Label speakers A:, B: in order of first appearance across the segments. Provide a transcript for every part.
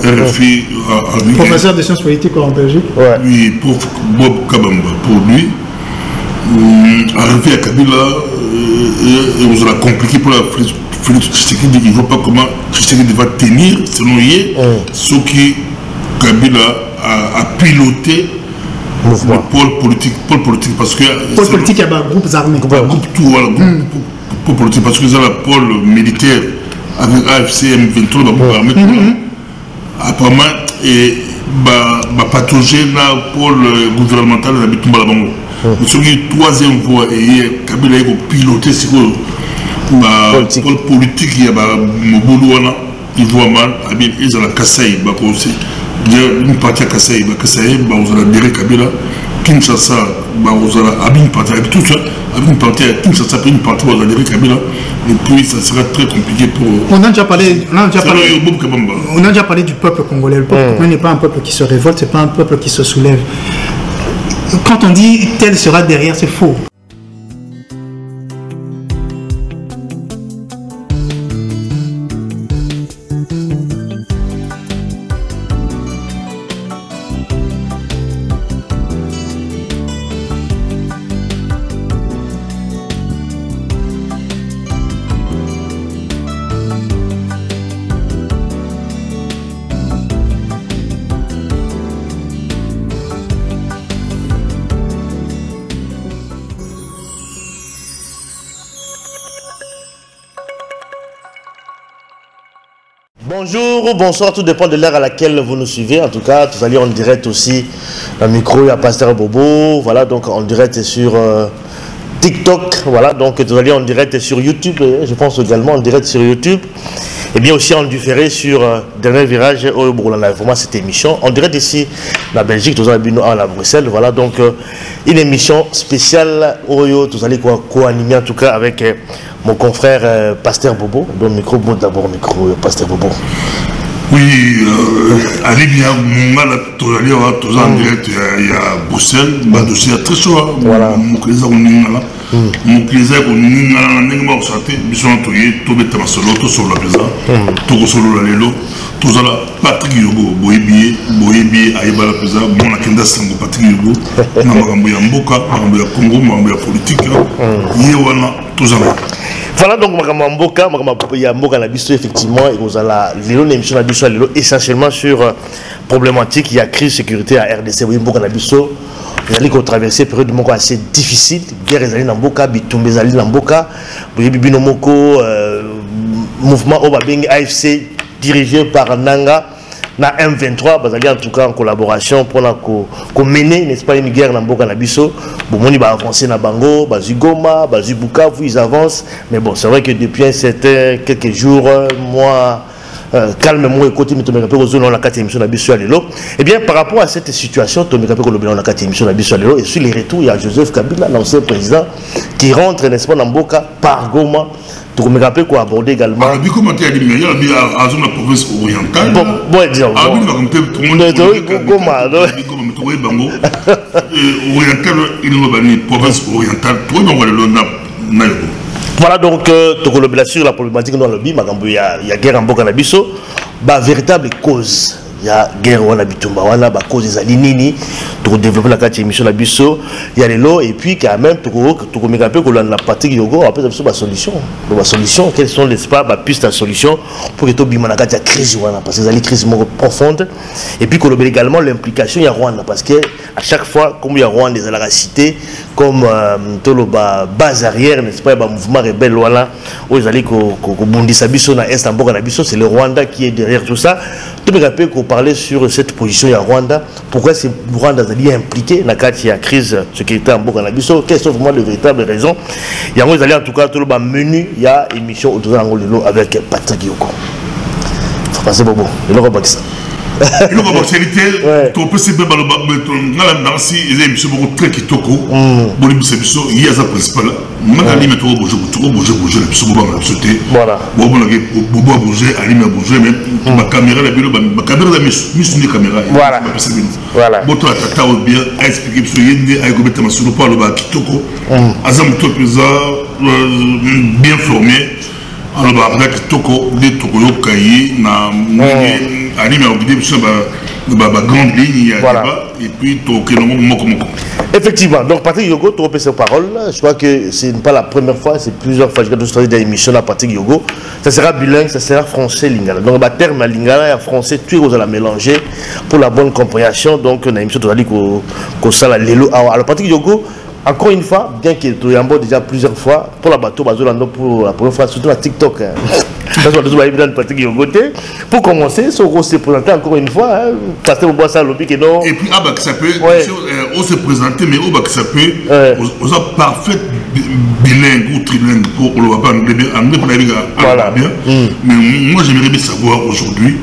A: RFI,
B: professeur de sciences politiques en Belgique.
A: Oui, prof Bob Kabamba, pour lui. Arrivé à Kabila, on a compliqué pour la Félix Tshisekedi. Il ne voit pas comment Tshisekedi va tenir, selon lui, ce qui Kabila a piloté le pôle politique. Parce que
B: pôle politique, il y a un groupe armé.
A: Groupe tout, voilà, pôle politique, parce que c'est le pôle militaire avec AFC, M23, le pôle armé, apparemment, et pathogène le pôle gouvernemental, il habite tout le monde. C'est la troisième fois, et Kabila a piloté le pôle politique, il y a Mobolo, il voit mal, ils ont la Kassai, une partie à Kassai, vous avez adhéré Kabila, Kinshasa, vous avez une partie avec tout ça, une partie à Kinshasa, une partie vous avez adhéré Kabila, et puis ça sera très compliqué pour.
B: On a déjà parlé du peuple congolais. Le peuple congolais n'est pas un peuple qui se révolte, c'est pas un peuple qui se soulève. Quand on dit tel sera derrière, c'est faux.
C: Bonjour ou bonsoir, tout dépend de l'heure à laquelle vous nous suivez. En tout cas, tout à l'heure en direct aussi, le micro, il y a Pasteur Bobo. Voilà, donc en direct sur TikTok. Voilà, donc tout à l'heure en direct sur YouTube. Je pense également en direct sur YouTube. Et bien aussi en différé sur Dernier Virage au Bourlana. Vraiment cette émission. En direct ici, la Belgique, tout à l'heure à Bruxelles. Voilà, donc une émission spéciale. Tout à l'heure co-animée en tout cas avec mon confrère Pasteur Bobo. Donc micro, d'abord micro, Pasteur Bobo.
A: Oui, allez bien, tout à l'heure, en direct, il y a Bruxelles, dossier très chaud. Voilà. Mon plaisir, on est là. Mon plaisir, on est là. On est là. On est là. Sur la maison. Tout solo la lelo. Tout ça là, Patrick Yogo, Boyebi, Aïba la Pesa, mon Akenda Sango, Patrick Yogo, Namagambouya Mboka, Namagambouya Congo, Namagambouya politique, Yewana, tout ça là.
C: Voilà donc Mboka, Mboka la biso effectivement, et vous allez l'émission la biso essentiellement sur problématique, il y a crise sécurité à RDC, oui Mboka la biso, vous allez traverser une période de assez difficile, guerre ezali na Mboka, bitumbe ezali na Mboka, Bino Moko, mouvement Obabeng AFC dirigé par Nanga. Na M23, bazali en tout cas en collaboration pour mener, n'est-ce pas, une guerre dans Mboka na biso. Bon, on va avancer na Bango, Bazu Goma, Bazu Bukavu, ils avancent. Mais bon, c'est vrai que depuis un certain quelques jours, mois, calmement, écoutez, mais tu me rappelles aux la 4e émission na biso à l'élo. Eh bien, par rapport à cette situation, tu me rappelles que la 4e émission na biso à l'élo, et sur les retours, il y a Joseph Kabila, l'ancien président, qui rentre, n'est-ce pas, dans Mboka par Goma. Tu me rappelles qu'on a abordé également.
A: Comment tu as dit, il y a la province orientale.
C: Bon, disons. Voilà donc, sur la problématique dans le BIM, il y a guerre en Mboka na biso, véritable cause. Il y a guerre wana bitumba wana ba cause des alinini pour développer la 4e émission la biso il y a les lots et puis quand même pour me rappeler que la Patrick Yogo après ça ba solution quelles sont les pas ba pistes à solution pour que to bima na kati crise wana parce que c'est une crise profonde et puis que également l'implication il y a Rwanda parce que à chaque fois comme il y a Rwanda des la cité comme toloba base arrière n'est-ce pas ba mouvement rebelle voilà où ils allaient ko bundisa biso na est en Mboka na biso c'est le Rwanda qui est derrière tout ça. Tu me rappelles qu'on parlait sur cette position à Rwanda. Pourquoi c'est Rwanda impliqué dans la crise sécurité en Mboka na biso? Quelles sont vraiment les véritables raisons? Il y a en tout cas tout le menu. Il y a émission autour de avec Patrick Yoko. Faut passer Bobo. Il y a ça.
A: Il y a une tu peux se faire il y a une émission très kitoko. Il y a ça principal. Maintenant, il y a bouger voilà. Bouger, allumer bouger, mais ma caméra, la caméra, la caméra.
C: Voilà. Voilà.
A: Votre tata ou bien expliquer que il y a un sur le parle kitoko. Azam tout bien formé. alors après toko de toko yo kayi na anime au vidéo sur ba grande ligne et puis toko moko.
C: Effectivement, donc Patrick Yogo, tu repères ses paroles. Je crois que ce n'est pas la première fois, c'est plusieurs fois que je vais d'émission à Patrick Yogo. Ça sera bilingue, ça sera français lingala. Donc le terme lingala et français, tu vas la mélanger pour la bonne compréhension. Donc on a une émission tu vas dire que ça la lelo. Alors Patrick Yogo, encore une fois, bien qu'il y ait déjà plusieurs fois, pour la bateau, pour la première fois, surtout à TikTok. Patrick Yogo. Pour commencer, Soro s'est présenté encore une fois. Parce que vous voyez ça, lobby que non.
A: Et puis, ça peut, on s'est présenté, mais ça peut, on a parfait bilingue ou trilingue pour le voir anglais pour la bien. Mais moi, j'aimerais bien savoir aujourd'hui,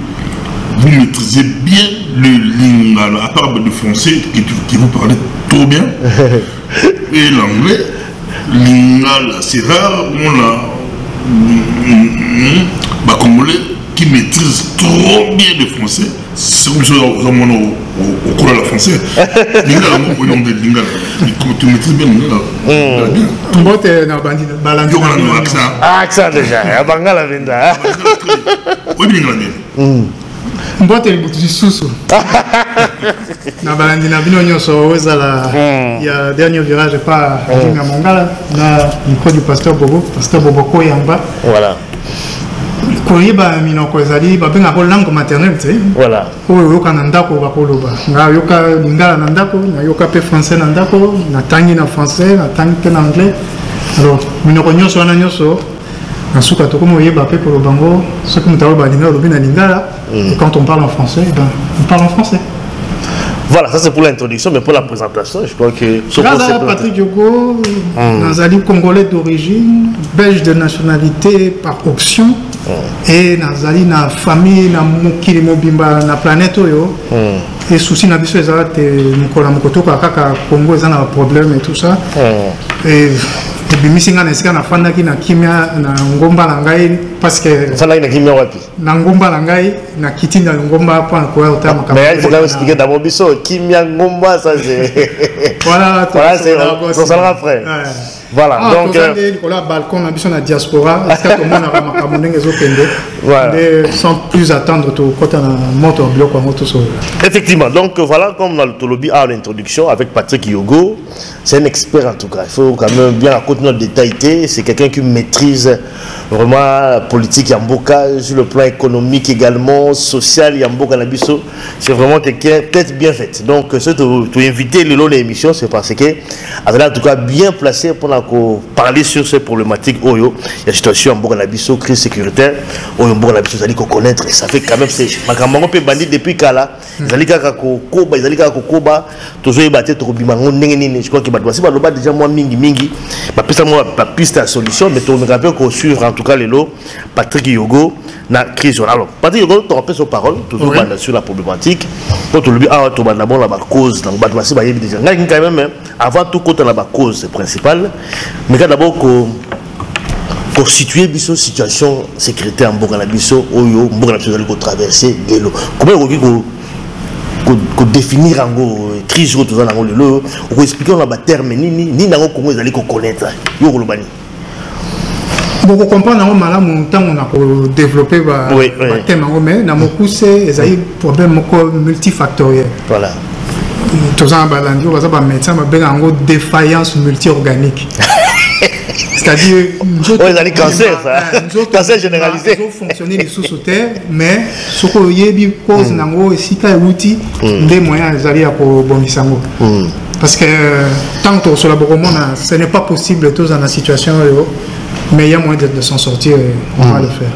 A: vous maîtrisez bien le lingala, à part le français qui vous parlez trop bien, et l'anglais, lingala, c'est rare, on a Congolais qui maîtrisent trop bien le français. C'est comme ça au cours de la français. Lingala, tu maîtrises bien lingala.
C: Accent déjà, Bangala Vinda.
A: Oui, lingala.
B: Mbote lisusu na balandi na bino nyonso ozala ya dernier virage pas na Mongala na micro du pasteur Bobo Koyamba.
C: Voilà.
B: Koyeba minoko ezali ba benga ko langue maternelle tu sais.
C: Voilà.
B: Oyo yoka na ndako ba koloba. Nga yoka lingala na ndako, na yoka pe français na ndako, na tangi na français, na tangi na anglais. Alors minoko nyonso wana nyonso Nasuka to comme oyeba pe pour bango, ce que nous avons balinga lobi na lingala. Et quand on parle en français, on parle en français.
C: Voilà, ça c'est pour l'introduction, mais pour la présentation, je crois que...
B: Là, Patrick Yogo, Nazali congolais d'origine, belge de nationalité par option, et Nazali na famille, na mokili mobimba na planète oyo, et souci na biso ezala te mokola mokoto kaka Congo ezana problème et tout ça. Et bimissinga na esika na fandaki na kimia na ngomba na ngai parce que
C: fandaki na kimia wapi
B: na ngomba na ngai na kiti na ngomba pa ko ota makamba
C: mais il faut quand même expliquer d'abord biso kimia ngomba ça c'est
B: voilà
C: c'est ça le frère voilà donc
B: le balcon na biso na diaspora est-ce que tout le monde a makambo ndenge ezokende sans plus attendre tout côté na moto bloc kwa moto so
C: effectivement donc voilà comme dans le lobby à l'introduction avec Patrick Yogo, c'est un expert en tout cas, il faut quand même bien raconter notre détail, c'est quelqu'un qui maîtrise vraiment la politique Yamboka sur le plan économique également, social Yamboka Nabiso, c'est vraiment quelqu'un peut-être bien fait. Donc ce tu invité le long de l'émission, c'est parce que en tout cas bien placé pour parler sur ces problématiques Oyo, la situation Yamboka Nabiso, crise sécuritaire, Oyo Yamboka Nabiso, vous allez connaître, ça fait quand même c'est Makambango peut bandit depuis Kala, vous allez Koba, vous allez Koba, toujours battre Tobimango Nengenine, je crois que si vous avez déjà moins mingi, pas piste à solution, mais on me rappelle qu'on suit en tout cas les lots Patrick Yogo na crise. Alors Patrick Yogo tu rappelles son parole toujours sur la problématique pour tout le but tu vas d'abord la cause donc bah tu vas déjà quand même avant tout côté la cause principale mais d'abord pour situer biso situation sécuritaire en Bourg Biso oyo Bourg Biso d'aller traverser de l'eau comment on définir en gros crise tout ça dans le lot on expliquer on a terme ni dans comment ils allaient connaître yo kolobani.
B: Pour comprendre malamu temps on a développé thème mais na mokuse ezali problème multifactoriel.
C: Voilà.
B: Tous en balandi on va médecin ba benga ngo défaillance multiorganique. C'est-à-dire
C: ils cancer ça. Cancer généralisé.
B: Ils fonctionner les sous-terre mais ce que yebi cause nango esika outil des moyens ezali pour bomisango. Parce que tant que sur la boromona ce n'est pas possible tous dans la situation mais il y a moyen de s'en sortir et on va le faire.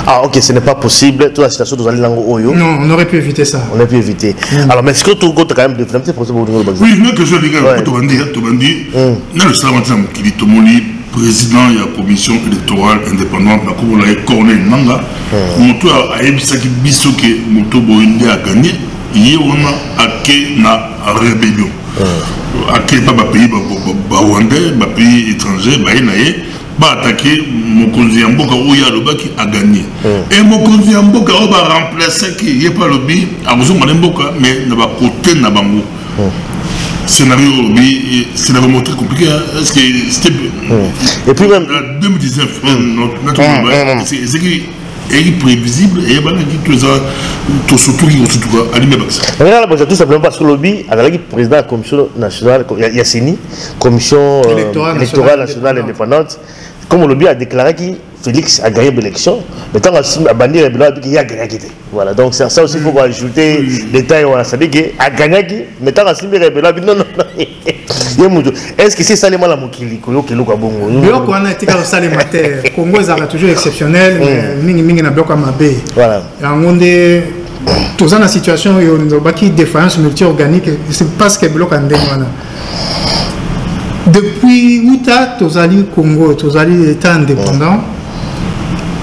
C: Ah ok, ce n'est pas possible, toute la situation nous allons dans Oyo.
B: Non, on aurait pu éviter ça.
C: On aurait pu éviter. Alors mais est-ce que tu as quand même développé un procès pour nous?
A: Oui, mais que je dis dans le salon qui dit Tomoli, président de la commission électorale indépendante, la Cour de Corneille Nanga, Moto a Ebisaki Bisoke, Moto Boindi a gagné, hier on a acquis la rébellion. Acquis pas pays rwandais, pays étranger, attaquer Mokonzi Yamboka où il y a le bas qui a gagné. Et Mokonzi Yamboka va remplacer qui n'est pas le bi, à Mboka, mais n'a pas côté n'a bango. scénario, c'est vraiment très compliqué. Est-ce que c'était.
C: Et puis même.
A: En 2019, c'est qui est prévisible et il y a surtout qui ont allumé
C: tout simplement parce que le lobby, avec le président de la commission nationale, Yassini, commission électorale nationale indépendante, comme le lobby a déclaré que Félix a gagné l'élection, mais tant qu'il a banni les blancs, il a gagné. Voilà, donc ça aussi, il faut ajouter des détails. On a savoir qu'il a gagné, mais tant qu'il a banni les blancs, non. Est-ce que c'est ça les mal à Mokili?
B: On a été comme ça les matins. Congo est toujours exceptionnel, mais il y a bloc à Mabé.
C: Voilà.
B: Tous dans la situation où il y a une défaillance multi-organique, c'est parce que bloc en démon. Depuis 8 ans, tous les Congo, tous les États indépendants,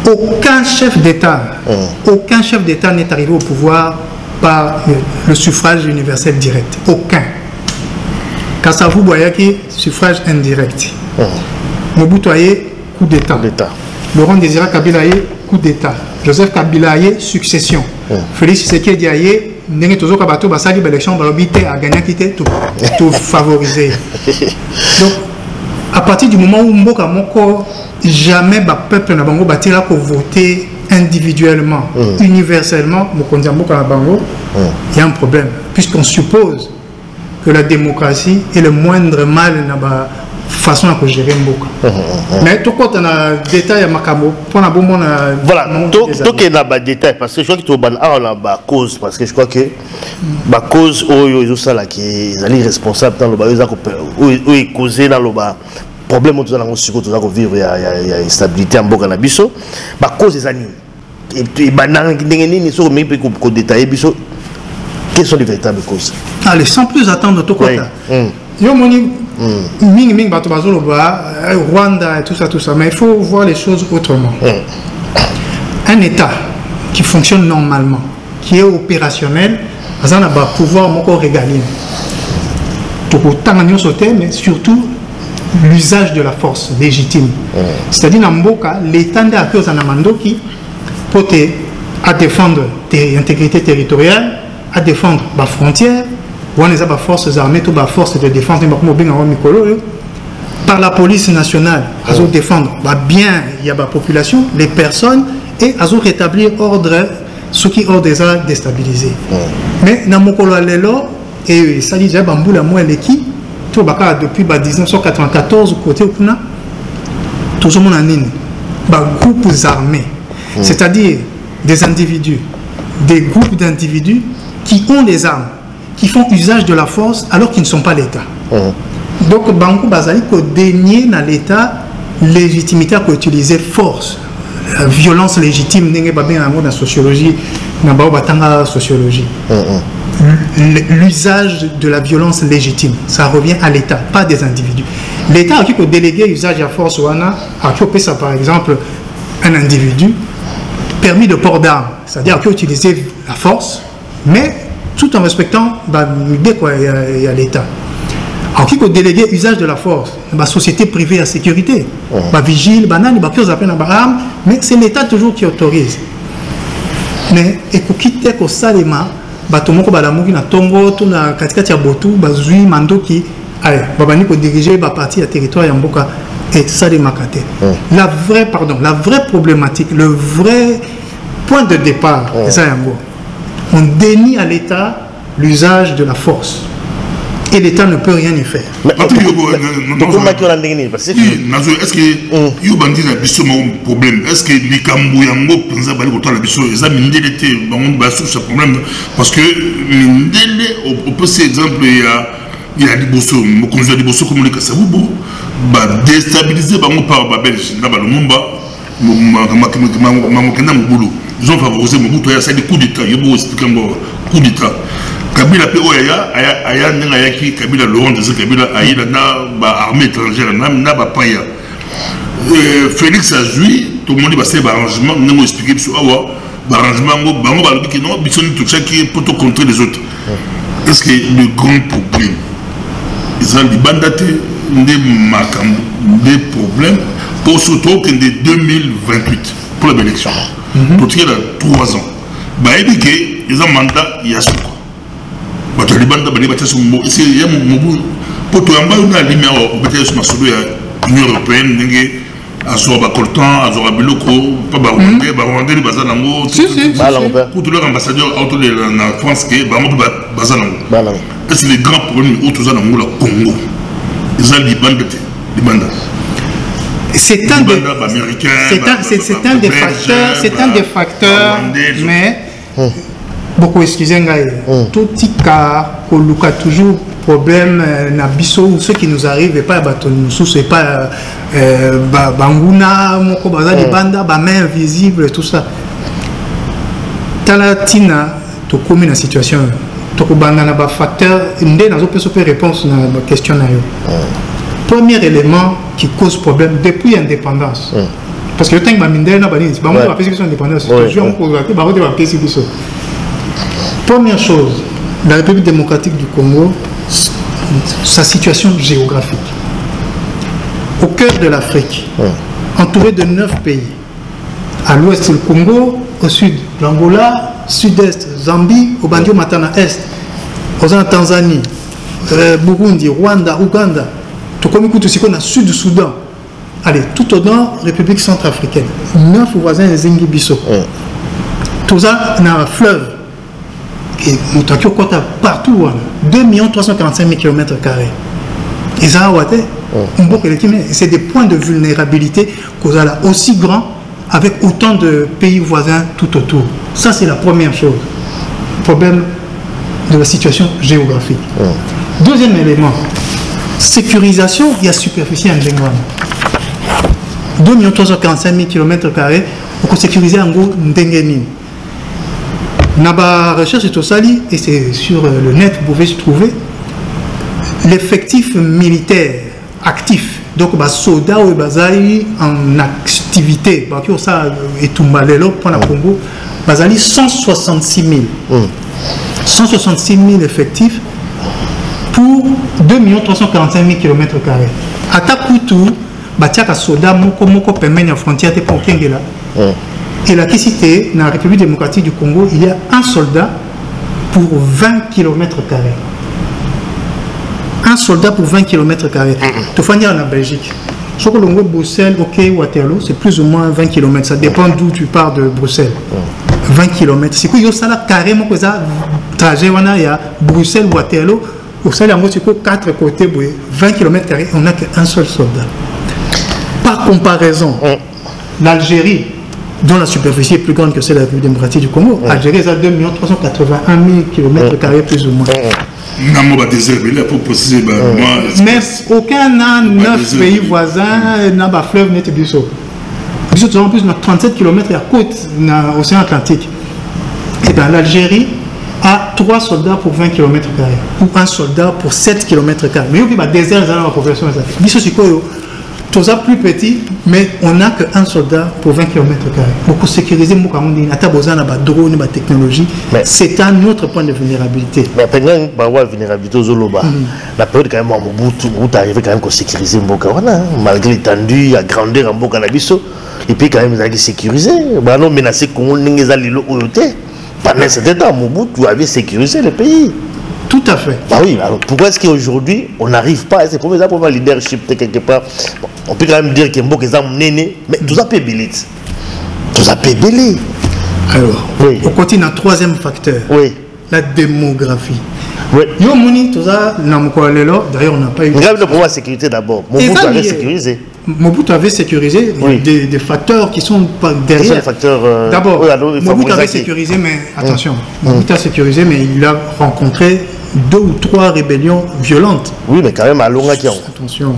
B: aucun chef d'État n'est arrivé au pouvoir par le suffrage universel direct. Aucun. Kassavou Boyaki, suffrage indirect. Mobutu Aye, coup d'État. Laurent Désiré Kabila Aye, coup d'État. Joseph Kabila Aye, succession. Félix Tshisekedi Aye, Ndenge Tozo Kabato, Basali, l'élection, Balobité a gagné, quitté, tout favorisé. Donc, à partir du moment où Mboka Moko, jamais le peuple n'a pas bâti pour voter individuellement, universellement, il y a un problème. Puisqu'on suppose que la démocratie est le moindre mal dans la façon de gérer Mboka. Mais tout quand on a des détails à Makamo, pour la bonne.
C: Voilà, tout qu'il y a des détails, parce que je crois qu'il y a une cause, parce que je crois que la cause où ils ont ça qui est responsable dans le bas, où ils causent dans le bas. Problème où nous allons vivre, il y a une stabilité en Mboka Nabiso. La cause des années. Et puis, quelles sont les véritables causes? Allez,
B: sans plus attendre tout côté. Rwanda et tout ça, mais il faut voir les choses autrement. Un État qui fonctionne normalement, qui est opérationnel, il a un pouvoir régalien. Mais surtout l'usage de la force légitime. C'est-à-dire dans Mboka, l'État a fait pour défendre l'intégrité territoriale, à défendre les frontières, ou les forces armées, toutes les forces de défense, par la police nationale, à défendre bien il y a la population, les personnes, et à rétablir ordre, ce qui ordre déjà déstabilisé. Mais dans Mokolo Lelo, et ça dit déjà Bamboula moi l'équipe, depuis 1994 côté Okuna, tout le monde a des groupes armés, c'est-à-dire des individus, des groupes d'individus qui ont des armes, qui font usage de la force alors qu'ils ne sont pas l'État. Donc, Bankou Bazali ko dénier dans l'État légitimité pour utiliser force, violence légitime, dans la sociologie, dans la sociologie. L'usage de la violence légitime, ça revient à l'État, pas des individus. L'État a qui peut déléguer l'usage de la force, a qui peut ça par exemple un individu, permis de port d'armes, c'est-à-dire qu'il peut utiliser la force, mais tout en respectant l'idée qu'il y a l'État. Alors qu'il peut déléguer l'usage de la force, la société privée à sécurité, vigile, banane, mais c'est l'État toujours qui autorise. Mais il faut quitter que ça les mains. Batomoko balamuki na tongo to na katikati ya botu bazui mandoki allez babani ko diriger ba partie à territoire ya mboka et ça les makate. La vraie problématique, le vrai point de départ c'est ça yango. On dénie à l'État l'usage de la force et l'État ne peut rien y faire.
A: Est-ce que you bandi na biso mo problème? Est-ce que les Kamboyango pensa bali ko la biso eza mindele te bango ba sous ce problème parce que mindele au peut exemple il y a des bosso mo konzo des bosso comme les Kasavubu ba déstabiliser bango par ba belge na ba lumumba makena mobulu ils ont favorisé Mobutu ya ça des coups d'état yobo expliquer ngo coup d'état Kabila pe oya aya ndenga yaki Kabila Laurent Désiré Kabila aïda na ba armée étrangère na ba paya Félix a joué tout le monde va faire arrangement nous expliquer sur awa arrangement ngo bango ba lobi que non bisoni tout ça qui pour contrer les autres. Est-ce que le grand problème ils ont bandaté des makambo des problèmes pour surtout que de 2028 pour l'élection pour tirer 3 ans bah éduquer ils ont mandat il y a ce quoi bato libanda bali batesa mbo c'est ya mobu poto amba una limia o betesa masolo ya Union européenne ndenge azo ba coltan azo ba biloko pa ba rwandais bazana ngo pour tous leurs ambassadeurs autour de la France que ba mo bazana ngo c'est les grands problèmes autour de la Congo ils ont libanda
B: c'est un des facteurs mais beaucoup excusez-moi tout cas qu'on a toujours problème na biso ce qui nous arrive et pas bateau nous c'est pas banguna moko baza libanda ba main invisible tout ça talatina to komi na situation to ko banda na ba facteur ndé nazo peso pe réponse na ba question na yo. Premier élément qui cause problème depuis l'indépendance. Parce que le temps que je première chose, la République démocratique du Congo, sa situation géographique. Au cœur de l'Afrique, entouré de 9 pays. À l'ouest, le Congo, au sud, l'Angola, sud-est, Zambie, au Bandio Matana Est, aux Tanzanie, Burundi, Rwanda, Ouganda. Comme écoute aussi qu'on a sud du Soudan, allez, tout au nord, République centrafricaine, 9 voisins de Zingibiso. Tout ça, on a un fleuve, et nous avons partout, 2 345 000 km². Et ça, c'est des points de vulnérabilité qu'on a là, aussi grands, avec autant de pays voisins tout autour. Ça, c'est la première chose. Problème de la situation géographique. Deuxième élément. Sécurisation, il y a superficie en Benguan. 2 345 000 km² pour sécuriser en gros Ndengeni. Naba recherche est au Sali et c'est sur le net, vous pouvez se trouver l'effectif militaire actif. Donc, les soldats ou les en activité, ça et tout malelo pour la Congo, 166 000. 166 000 effectifs. Pour 2 345 000 km². À Taputu, Batiaka Soda, Moko permet la frontière pour Kengela. Et la cité, dans la République démocratique du Congo, il y a un soldat pour 20 km². Un soldat pour 20 km². Tu vas dire en Belgique. Sur le Congo, Bruxelles, ok, Waterloo, c'est plus ou moins 20 km. Ça dépend d'où tu pars de Bruxelles. 20 km. C'est quoi, il y a carrément que ça, trajet, il y a Bruxelles, Waterloo. Au Sahel, il y a 4 côtés, 20 km², on n'a qu'un seul soldat. Par comparaison, l'Algérie, dont la superficie est plus grande que celle de la République démocratique du Congo, l'Algérie a 2 381 000 km² plus ou moins. Mais aucun n'a 9 pays voisins n'a pas fleuve net biso. Biso, en plus, on a 37 km à côte dans l'océan Atlantique. Et bien l'Algérie a 3 soldats pour 20 km² ou un soldat pour 7 km². Mais il y a des déserts dans la population. Tout ça plus petit, mais on n'a qu'un soldat pour 20 km². Beaucoup sécuriser, drone, technologie. C'est un autre point de vulnérabilité.
C: Mais pendant la vulnérabilité, la période quand même à Mobutu, vous arrivez quand même à sécuriser Mboka, malgré l'étendue, la grandeur en Mboka Nabiso, et puis quand même vous allez sécuriser. Non menacé Congo, n'engagez pas l'îlot pendant cet temps, Mobutu avait sécurisé le pays.
B: Tout à fait.
C: Bah oui, alors pourquoi est-ce qu'aujourd'hui on n'arrive pas? C'est pour le leadership quelque part. On peut quand même dire que Mboka est un néné, mais tout ça peut belé. Tout ça peut belé.
B: Alors, oui. On continue un troisième facteur.
C: Oui.
B: La démographie.
C: Oui.
B: Yo moni, tout ça, d'ailleurs on n'a pas eu.
C: Regarde le pouvoir de sécurité d'abord. Mobutu avait sécurisé.
B: Mobutu avait sécurisé des facteurs qui sont derrière.
C: Quels sont les facteurs
B: d'abord, Mobutu avait sécurisé, mais attention, Mobutu a sécurisé, mais il a rencontré 2 ou 3 rébellions violentes.
C: Oui, mais quand même à Longa qui ont.
B: Attention.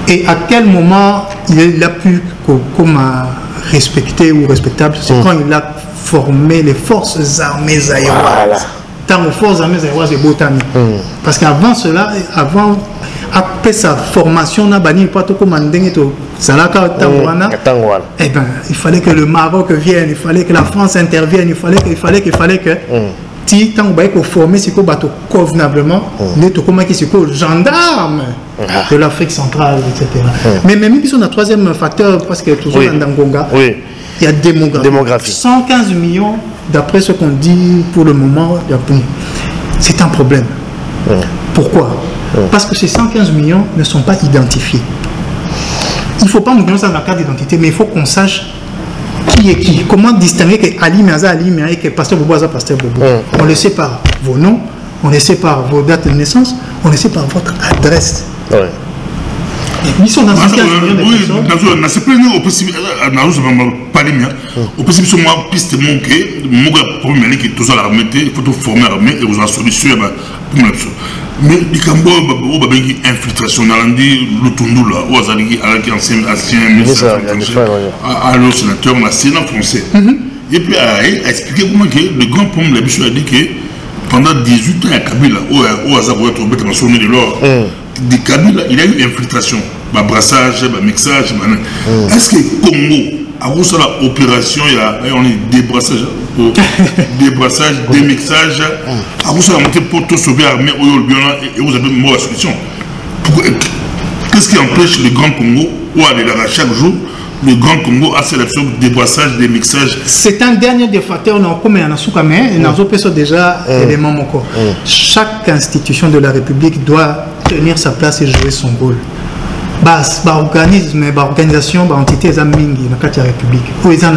B: Et à quel moment il a pu comme respecter ou respectable, c'est quand il a formé les forces armées zaïroises. Voilà. Tant aux forces armées zaïroises et Botami. Parce qu'avant cela, après sa formation, eh ben, il fallait que le Maroc vienne, il fallait que la France intervienne, il fallait que si tant que former c'est convenablement, gendarme de l'Afrique centrale, etc. Mais même si on a troisième facteur, parce que toujours dans Ngonga, il y a démographie. 115 millions, d'après ce qu'on dit pour le moment, c'est un problème. Pourquoi? Parce que ces 115 millions ne sont pas identifiés. Il ne faut pas nous donner ça dans la carte d'identité, mais il faut qu'on sache qui est qui. Comment distinguer que Ali Miaza et que Pasteur Bobo Aza Pasteur Bobo. On le sait par vos noms, on le sait par vos dates de naissance, on le sait par votre adresse. Ils sont dans 115 millions de personnes.
A: Oui, c'est plein au possible. Pas les miens. Au possible, c'est moi, piste manquée. Mon problème, c'est que tout ça, il faut tout former l'armée et vous en solution. Mais les Cambo, il y a infiltration dans le Tundula, où il y a ancien ministre, alors sénateur, on a Sénat français. Et puis, il a expliqué comment le grand problème, la Bichou a dit que pendant 18 ans, il y a Kabila, où Azar va être embêté dans son de l'or. Des Kabila, il y a eu infiltration, brassage, mixage. Est-ce que Congo, à cause de l'opération, il y a débrassage, démixage, à cause de la montée pour tout sauver l'armée, et vous avez la solution. Qu'est-ce qui empêche le Grand Congo, ou aller là chaque jour, le Grand Congo a cette option de débrassage, démixage?
B: C'est un dernier des facteurs, comme il y en a soukame, et nous avons déjà élément moko. Chaque institution de la République doit tenir sa place et jouer son rôle. Organisme, organisation, entité, ils ont mingi dans la République. Ils ont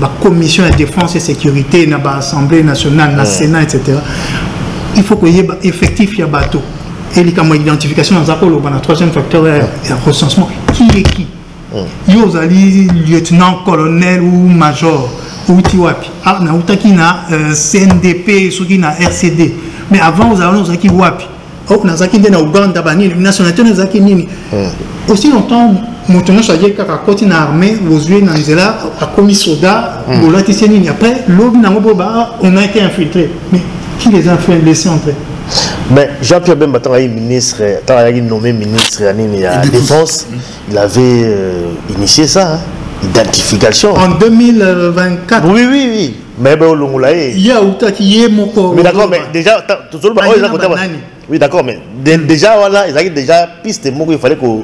B: la commission de défense et sécurité, l'Assemblée nationale, le Sénat, etc. Il faut qu'il y ait effectif, il y a bateau. Et l'identification dans le troisième facteur, il y a recensement. Qui est qui? Il y a lieutenant, colonel ou major. Ou Tiwapi. Ah, na CNDP, RCD. Mais avant, vous avez qui Wapi. Oh, nazaki ndena Uganda banini nationalité nazaki nini. Aussi longtemps motono chaje kaka koti na armée wozwe na nzela a commis soldat bolati senini. Après l'homme na ngoba on a été infiltré. Mais qui les a fait laisser entrer?
C: Mais Jean-Pierre Bemba tant ministre, tant il nommé ministre à la défense, il avait initié ça, hein? Identification.
B: En 2024.
C: Oui. Mais
B: il y a Moko.
C: Mais d'accord, mais déjà tout le monde. Oui, d'accord, mais déjà, voilà, ils avaient déjà piste de mots qu'il fallait qu'on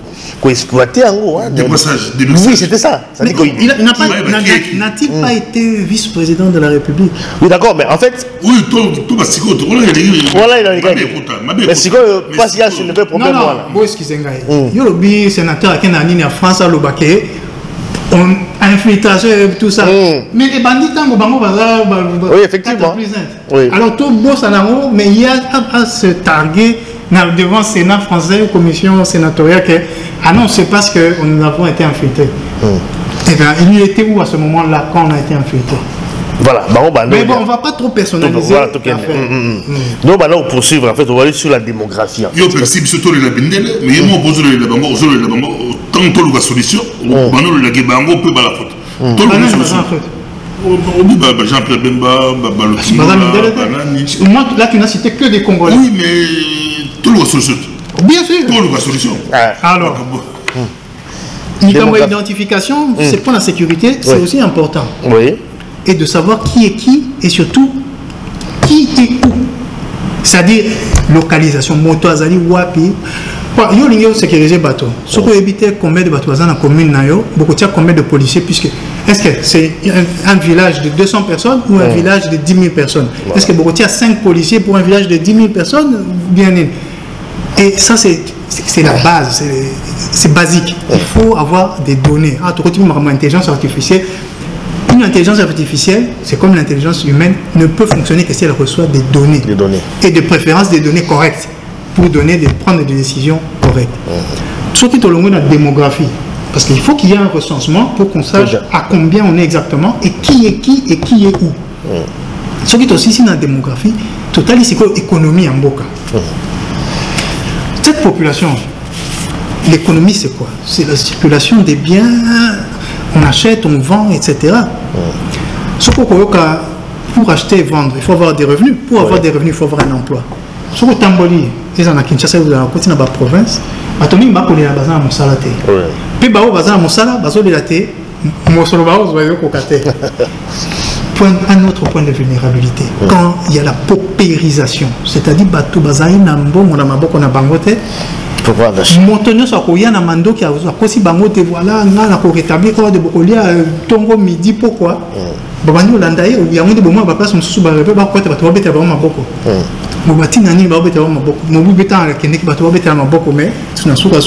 C: exploitait en gros.
A: Débrassage.
C: Oui, c'était ça.
B: N'a-t-il pas été vice-président de la République?
C: Oui, d'accord, mais en fait.
A: Oui, tout va Siko.
C: Voilà, il a dit. Mais Siko, pas s'il y a un problème.
B: Non, bon, excusez-moi. Il y a le sénateur qui est en France à l'Obaké. Infiltration et tout ça. Mais les bandits,
C: oui, effectivement.
B: Oui. Alors, tout beau, ça n'a pas, mais il y a à se targuer devant le Sénat français ou commission sénatoriale que, ah non, c'est parce que nous avons été infiltrés. Eh bien, il était où à ce moment-là quand on a été infiltrés?
C: Voilà,
B: mais bon, on ne va pas trop personnaliser.
C: Nous, on poursuivre, en fait, on va aller sur la démographie.
A: Il y a possible surtout le labindel, mais il y a un bango, tant que la solution, on va la bango peut la faute. Jean-Pierre Bemba,
B: moi, là, tu n'as cité que des Congolais.
A: Oui, mais tout la solution.
B: Bien sûr.
A: Tout la solution.
B: Alors, l'identification, c'est pour la sécurité, c'est aussi important.
C: Oui.
B: Et de savoir qui est qui et surtout qui est où. C'est-à-dire localisation, moto azali wapi. Yo lingo sécuriser bateau. Ce qu'on éviter combien de bateaux dans la commune nayo, beaucoup de combien de policiers puisque est-ce que c'est un village de 200 personnes ou un village de 10 000 personnes? Est-ce que beaucoup de 5 policiers pour un village de 10 000 personnes? Bien. Et ça c'est la base, c'est basique. Il faut avoir des données. Ah, tu retrouves ma intelligence artificielle. Une intelligence artificielle, c'est comme l'intelligence humaine, ne peut fonctionner que si elle reçoit des données. Et de préférence des données correctes pour prendre des décisions correctes. Ce qui est au long de la démographie, parce qu'il faut qu'il y ait un recensement pour qu'on sache à combien on est exactement et qui est qui et qui est où. Ce qui est aussi dans la démographie, total c'est quoi l'économie en Boka. Cette population, l'économie c'est quoi? C'est la circulation des biens. On achète, on vend, etc. Pour acheter et vendre, il faut avoir des revenus. Pour avoir des revenus, il faut avoir un emploi. Ce que Tamboli, ils en ont Kinshasa, ils ont dans la province. Atoni ba ko la bazan mosala te. Puis ba o bazan mosala, bazo de la te, mosolo ba o zo ko kate. Un autre point de vulnérabilité. Quand il y a la paupérisation, c'est-à-dire bato bazai na mbongo na maboko na bangote,
C: pourquoi
B: motonyo sa ko yana mando ki a kosi bango te voilà na ko rétablir ko de bokolia tongo midi pourquoi babani olanda ye yango de boma ba place mususu ba rebe ba kwata bato babeta ba maboko mo batina ni ba babeta ba maboko mo bubeta la kende ki bato babeta maboko mais tuna suka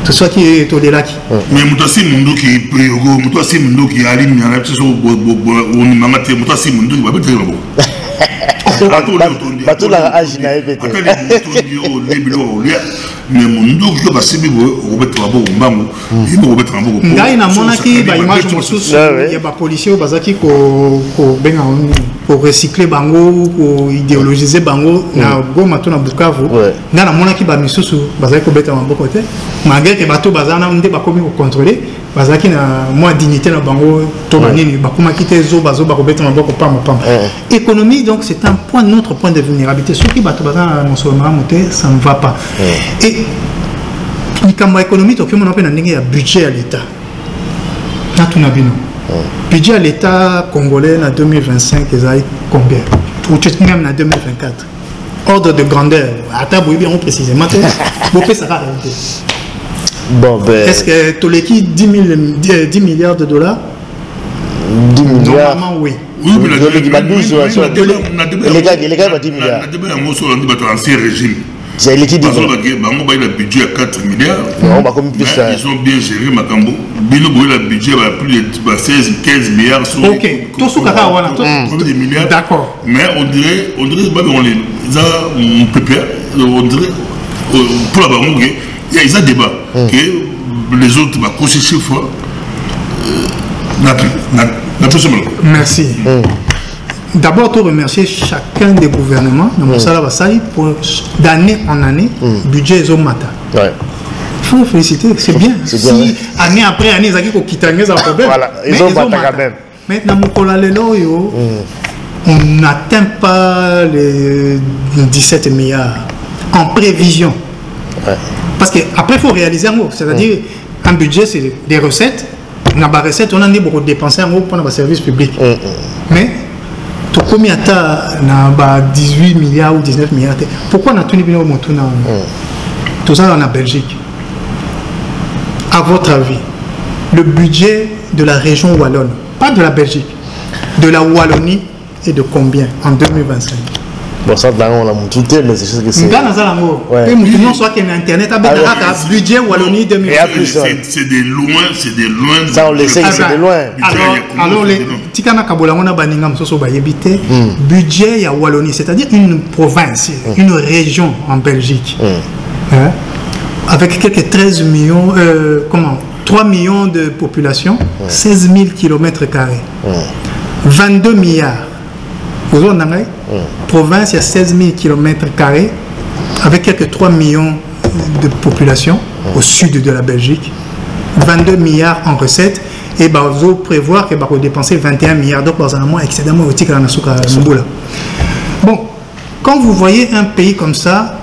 B: tout ça qui est au delà qui
A: mais mutasi mundu ki priyogo mutasi mundu ki ali nyana biso on mamate mutasi mundu ba babeta ba
C: bato la âge na epete
A: mais mundu ki ba sibi bo obeta ba bo mbangu ibo obeta ba bo
B: ngai na monaki ba image mosusu ya ba policier bazaki ko benga pour recycler bango pour idéologiser bango na Goma to na Bukavu ngai na monaki ba misusu bazaki ko beta maboko te malgré que bato bazana nde ba komi ko contrôler bazaki na moi dignité na bango to banini ba kuma kite zo bazo ba ko beta maboko pa économie donc c'est un point notre point de vulnérabilité ceux qui bato bazana na solo monter ça ne va pas et Nikamba économie, tu as un budget à l'État. Budget à l'État congolais en 2025, ils ont combien? Ou même en 2024. Ordre de grandeur. Attends, vous bien précisément.
C: Bon, ben.
B: Est-ce que tu as 10 milliards de dollars?
C: 10 milliards.
B: Normalement, oui.
A: Oui, mais
C: les gars, 10 milliards. C'est l'équipe
A: de le budget à 4 milliards. Ils ont bien géré Makambo. Le budget à plus de 16, 15 milliards.
B: Ok, tout ce qu'on
A: des milliards.
B: D'accord.
A: Mais on dirait on prépare, on dirait, pour la banque, il y a un débat. Que les autres, ces chiffres,
B: merci. D'abord, tu remercier chacun des gouvernements pour d'année en année, budget et mata. Il faut féliciter, c'est bien. Si année après année, ils ont quitté un problème.
C: Voilà, ils ont battu quand même.
B: Maintenant, on n'atteint pas les 17 milliards en prévision. Parce qu'après, il faut réaliser en gros. C'est-à-dire, un budget, c'est des recettes. On a des recettes, on a beaucoup dépensé en gros pour nos services publics. Mais, tout combien de temps 18 milliards ou 19 milliards. Pourquoi on a tout mis au tout ça en Belgique? À votre avis, le budget de la région Wallonne, pas de la Belgique, de la Wallonie est de combien en 2025?
C: Bon, ça, on a tout mais c'est juste que c'est.
B: Et nous soit qu'il y a Internet, budget Wallonie 2025.
A: C'est des loin,
C: Ça, on le sait, c'est de loin.
B: Alors, les Tikana Kabola, on a Baningam, Soso Bayebite, budget à Wallonie, c'est-à-dire une province, une région en Belgique, avec quelques 13 millions, 3 millions de population, 16 000 km², 22 milliards. Vous avez province, il y a 16 000 km² avec quelques 3 millions de population au sud de la Belgique, 22 milliards en recettes et vous allez prévoir que vous dépensez 21 milliards. Donc, vous avez excédemment au titre de la Bon, quand vous voyez un pays comme ça,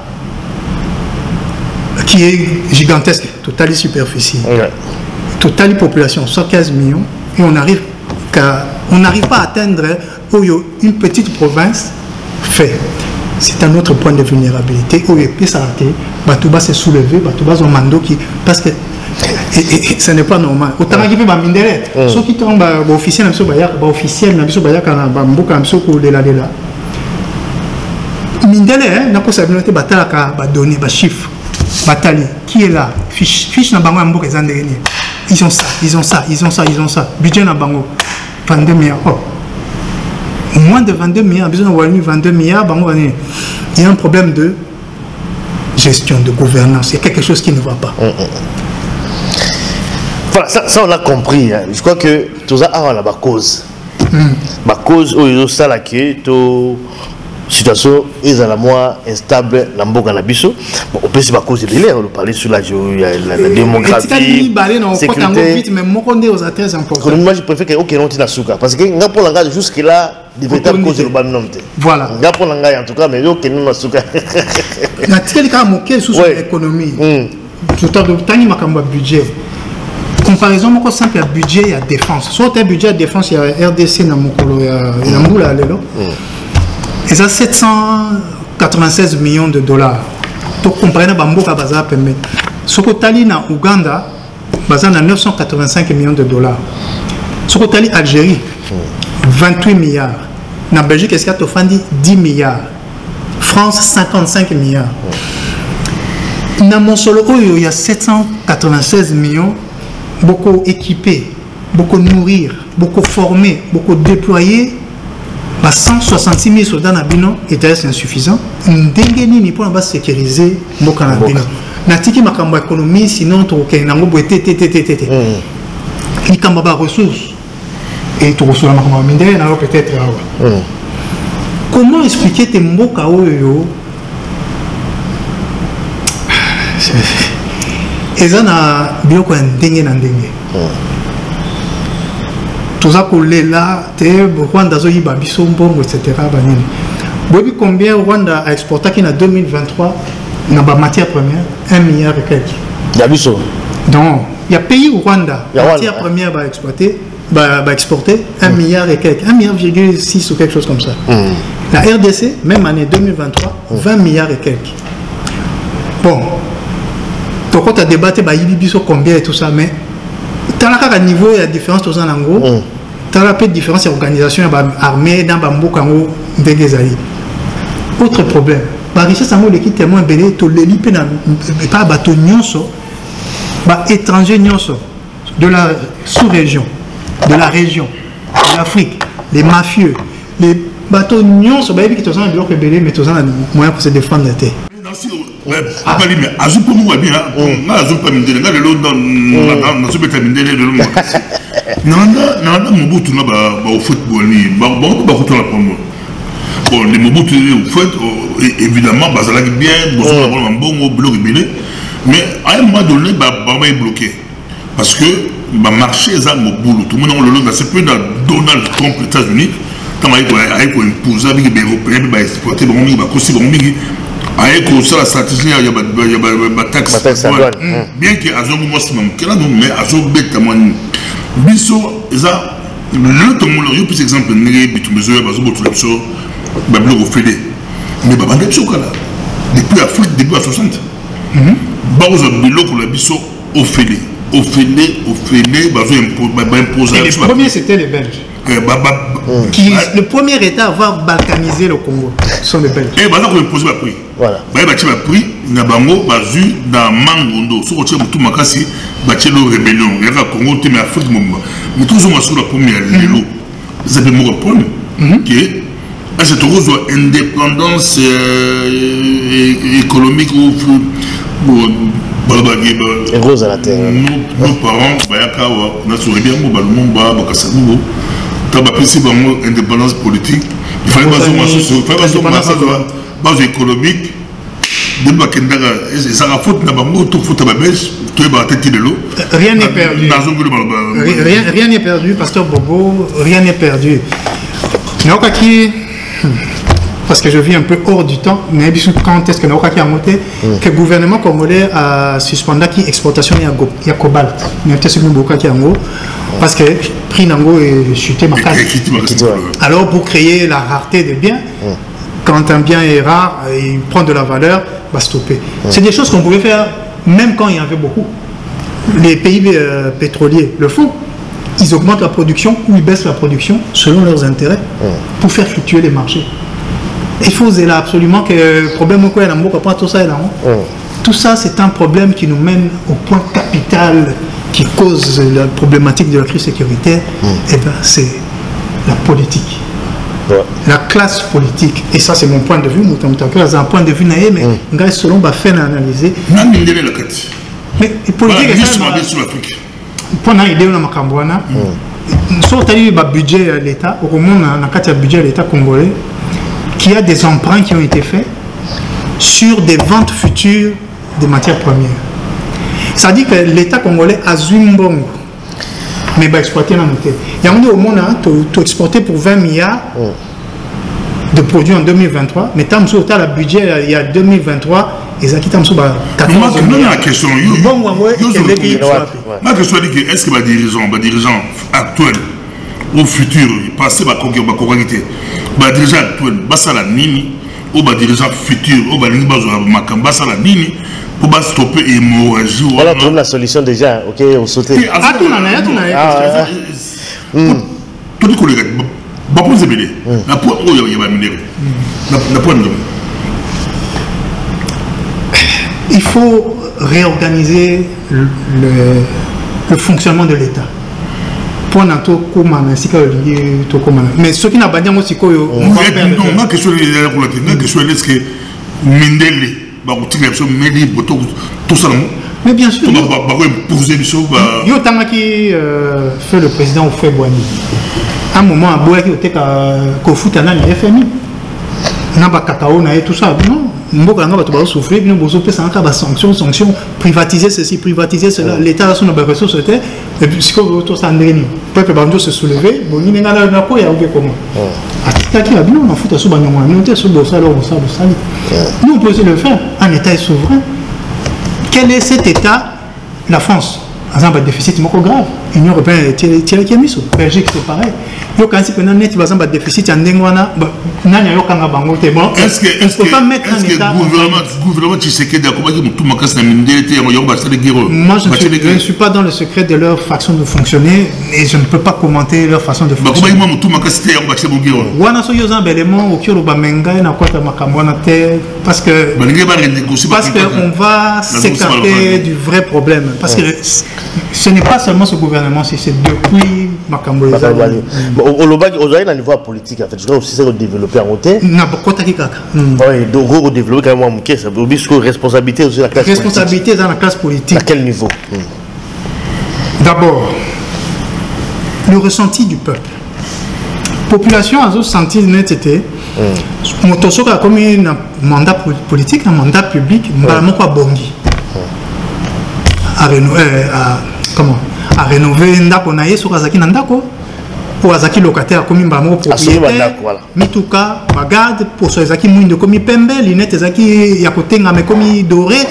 B: qui est gigantesque, totale superficie, totale population, 115 millions, et on n'arrive pas à atteindre une petite province fait. C'est un autre point de vulnérabilité où il peut s'arrêter, Batouba s'est soulevé, Batouba son mando qui. Parce que ce n'est pas normal. Autant qu'il peut m'aminer, ceux qui tombent officiel, officiel, Mindele, n'a pas sa communauté batalaka, donner, chiffre, bataille. Qui est là? Fiche na bango ambo ils ont ça, ils ont ça, ils ont ça, ils ont ça. Budget na bango, 22 milliards. Moins de 22 milliards, besoin de 22 milliards, il y a un problème de gestion, de gouvernance. Il y a quelque chose qui ne va pas.
C: Voilà, ça on a compris. Hein. Je crois que tout ça a la cause. La cause où il y a ça là qui est situation est à la moins instable dans le Canabiso. On peut se battre cause de l'air, on parler sur la démographie, sécurité.
B: Mais moi on est aux très important.
C: Moi je préfère que aucun autre n'a souka parce que n'a pas langage jusque là des véritables causes de l'urbain.
B: Voilà.
C: N'a pas langage en tout cas mais aucun n'a souka.
B: Na tel cas moqué sur l'économie. Tout à l'heure tani makamba budget. Comparaison mon simple budget et à défense. Soit un budget à défense il y a RDC na mokolo ya Namboula lelo. Et ça 796 millions de dollars. to comparer na bamboka baza pembe soko tali na Ouganda baza na 985 millions de dollars soko tali Algérie 28 milliards na Belgique est-ce qu'il y a tofandi 10 milliards France 55 milliards na Monsolo il y a 796 millions beaucoup équipés beaucoup nourrir beaucoup former beaucoup déployer 166 000 soldats na bino était insuffisant ndenge nini pour ba sécuriser mboka na bino natiki makambo économie sinon to ke nango boete tététété likamba ba ressources et to ressources makambo mindele na peut-être comment expliquer te mboka oyo ezana biloko ya ndenge na ndenge toza kolela te Rwanda zo yiba biso mbongo etc. banini bobi combien Rwanda a exporté en 2023 na ba matière première 1 milliard et quelques
C: Yabiso
B: donc il y a pays où Rwanda matière première va exploiter va exporter 1 milliard et quelques 1,6 milliard ou quelque chose comme ça. La RDC même année 2023 20 milliards et quelques. Bon donc quand tu as débattu ba yibi biso combien et tout ça mais dans le niveau il y a différence tous en gros dans la peu de différence d'organisation armée dans bambou kango ndegezali autre problème la richesse en l'équipe tellement belé to l'élite pas bateau nyonso ba étranger nyonso de la sous-région de la région de l'Afrique les mafieux les bateaux nyonso ba qui tous en bloc belé mais tous en moyen pour se défendre la terre.
A: Abali mais azu pour moi bien on azu pas mindele nga lelo dans ce beta mindele de l'homme nanda Mobutu na ba au football ni ba ko to la promo bon les Mobutu au foot évidemment bazala bien bozo ba bongo bloc belé mais à un moment donné ba est bloqué parce que ba marché za Mobutu tout le monde le long c'est peu dans Donald Trump les États-Unis tant ay ko imposer avec les européens ba exploiter ba mi ba kosi ba mi avec la stratégie, il y a des taxes. Bien que Azog Mosman, mais Azog Betamon, Bisso, le Tomolo, il y a plus d'exemples, Bitumbezo, Bazobo, Tulapso, Bablo Fédé. Mais Babandep Sokala, depuis l'Afrique, début à 60. Bazo Bilo pour la Bisso, au Fédé. Au Fédé, Bazo imposer.
B: Et le premier, c'était les Belges. Le premier État à avoir balkanisé le Congo sont les Belges.
A: Et maintenant, on pose le prix. Voilà. Il y a un prix, il y a dans Mangondo, sur le tout Makasi, il y a une rébellion. Il y a un Congo, il y a Afrique. Mais toujours sur la première, c'est le mot problème. C'est toujours indépendance économique ou
C: rose à la terre.
A: Nos parents, on a souri bien, indépendance politique, il fallait base économique,
B: rien n'est perdu. Rien n'est perdu, Pasteur Bobo, rien n'est perdu. Parce que je vis un peu hors du temps, mais quand est-ce que le gouvernement congolais a suspendu l'exportation de cobalt. Parce que le prix nango est chuté. Alors pour créer la rareté des biens, quand un bien est rare, il prend de la valeur, va stopper. C'est des choses qu'on pouvait faire même quand il y en avait beaucoup. Les pays pétroliers le font. Ils augmentent la production ou ils baissent la production selon leurs intérêts pour faire fluctuer les marchés. Il faut absolument que le problème tout ça est là. Tout ça, c'est un problème qui nous mène au point capital qui cause la problématique de la crise sécuritaire. Et ben, c'est la politique. La classe politique. Et ça, c'est mon point de vue. C'est un point de vue naïf, mais selon va faire analyser. Mais politique, pour une idée, on a Macambouana. Soit tu as eu un budget à l'État, au moins on a un budget à l'État congolais, qui a des emprunts qui ont été faits sur des ventes futures de matières premières. Ça dit que l'État congolais a Zumbongo, mais va exploiter la montée. Il y a un monde tu exporté pour 20 milliards de produits en 2023, mais tu as le budget il y a 2023. Et ça qui t'a 14 milliards.
A: Ma question est est-ce que les dirigeants actuels au futur, passé ma dirigeants actuels, Bassala Nini, au dirigeant futur, au Makamba Saladini, pour stopper l'hémorragie.
C: Voilà, trouve la solution déjà, ok, on saute.
A: Tout le collègue, la pointe où il y a minéré. La pointe.
B: Il faut réorganiser le fonctionnement de l'État. Mais ce qui n'a pas dit, moi, c'est que on va perdre.
A: Non, ma question est est-ce que Mindele, tout ça.
B: Mais bien sûr. Yo Tamaki fait le président au fait Boani. À un moment, à Boaki, il y a Kofutana, il y a FMI. Il y a Kakao, il y a tout ça. Non. Mboka nga bato ba souffrir bino bozo pesa nga sanctions privatiser ceci privatiser cela l'état a son ressources et puis ce que tout ça ndeni peuple banjo se soulever boni nga na ko ya obe comment atika ki abino na futa so banyo mwana nte so bosa lo bosa nous on peut le faire un état est souverain. Quel est cet état? La France a un déficit grave. L'Union européenne est mis. Belgique c'est pareil. Il y a un déficit en Dengwana. Est-ce
A: que le gouvernement Tshisekedi a combattu tout le monde?
B: Moi je ne suis pas dans le secret de leur façon de fonctionner et je ne peux pas commenter leur façon de fonctionner. Parce qu'on va s'écarter du vrai problème. Parce que ce n'est pas seulement ce gouvernement, c'est depuis Makambo.
C: Au niveau politique, en fait, je crois aussi que c'est développé en côté.
B: Non, pourquoi t'as dit caca?
C: Oui, donc développer quand même, ça veut dire que responsabilité aussi de la classe politique.
B: Responsabilité dans la classe politique.
C: À quel niveau?
B: D'abord, le ressenti du peuple. Population a senti net motosoka a comme un mandat politique, un mandat public, quoi bongi. À rénover ndako na yeso kazaki ndako ou azaki locataire comme mbamo propriétaire mituka bagarde pour so ezaki mwindo comme pembe linette ezaki ya kotenga mais comme doré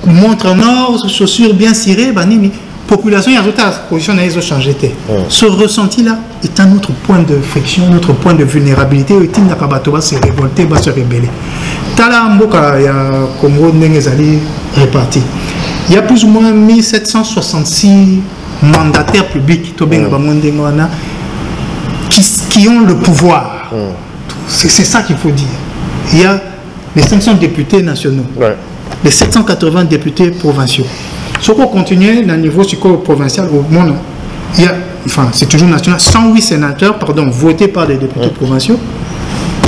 B: montre en or chaussures bien cirées banini population ya zota position na yeso changer té ce ressenti là est un autre point de friction, notre point de vulnérabilité et tinda kabato va se révolter, va se rebeller. Tala mboka ya Congo ndenge ezali réparti. Il y a plus ou moins 1766 mandataires publics qui ont le pouvoir. C'est ça qu'il faut dire. Il y a les 500 députés nationaux, les 780 députés provinciaux. Si on continue le niveau provincial au monde, il y a, enfin c'est toujours national, 108 sénateurs votés par les députés provinciaux.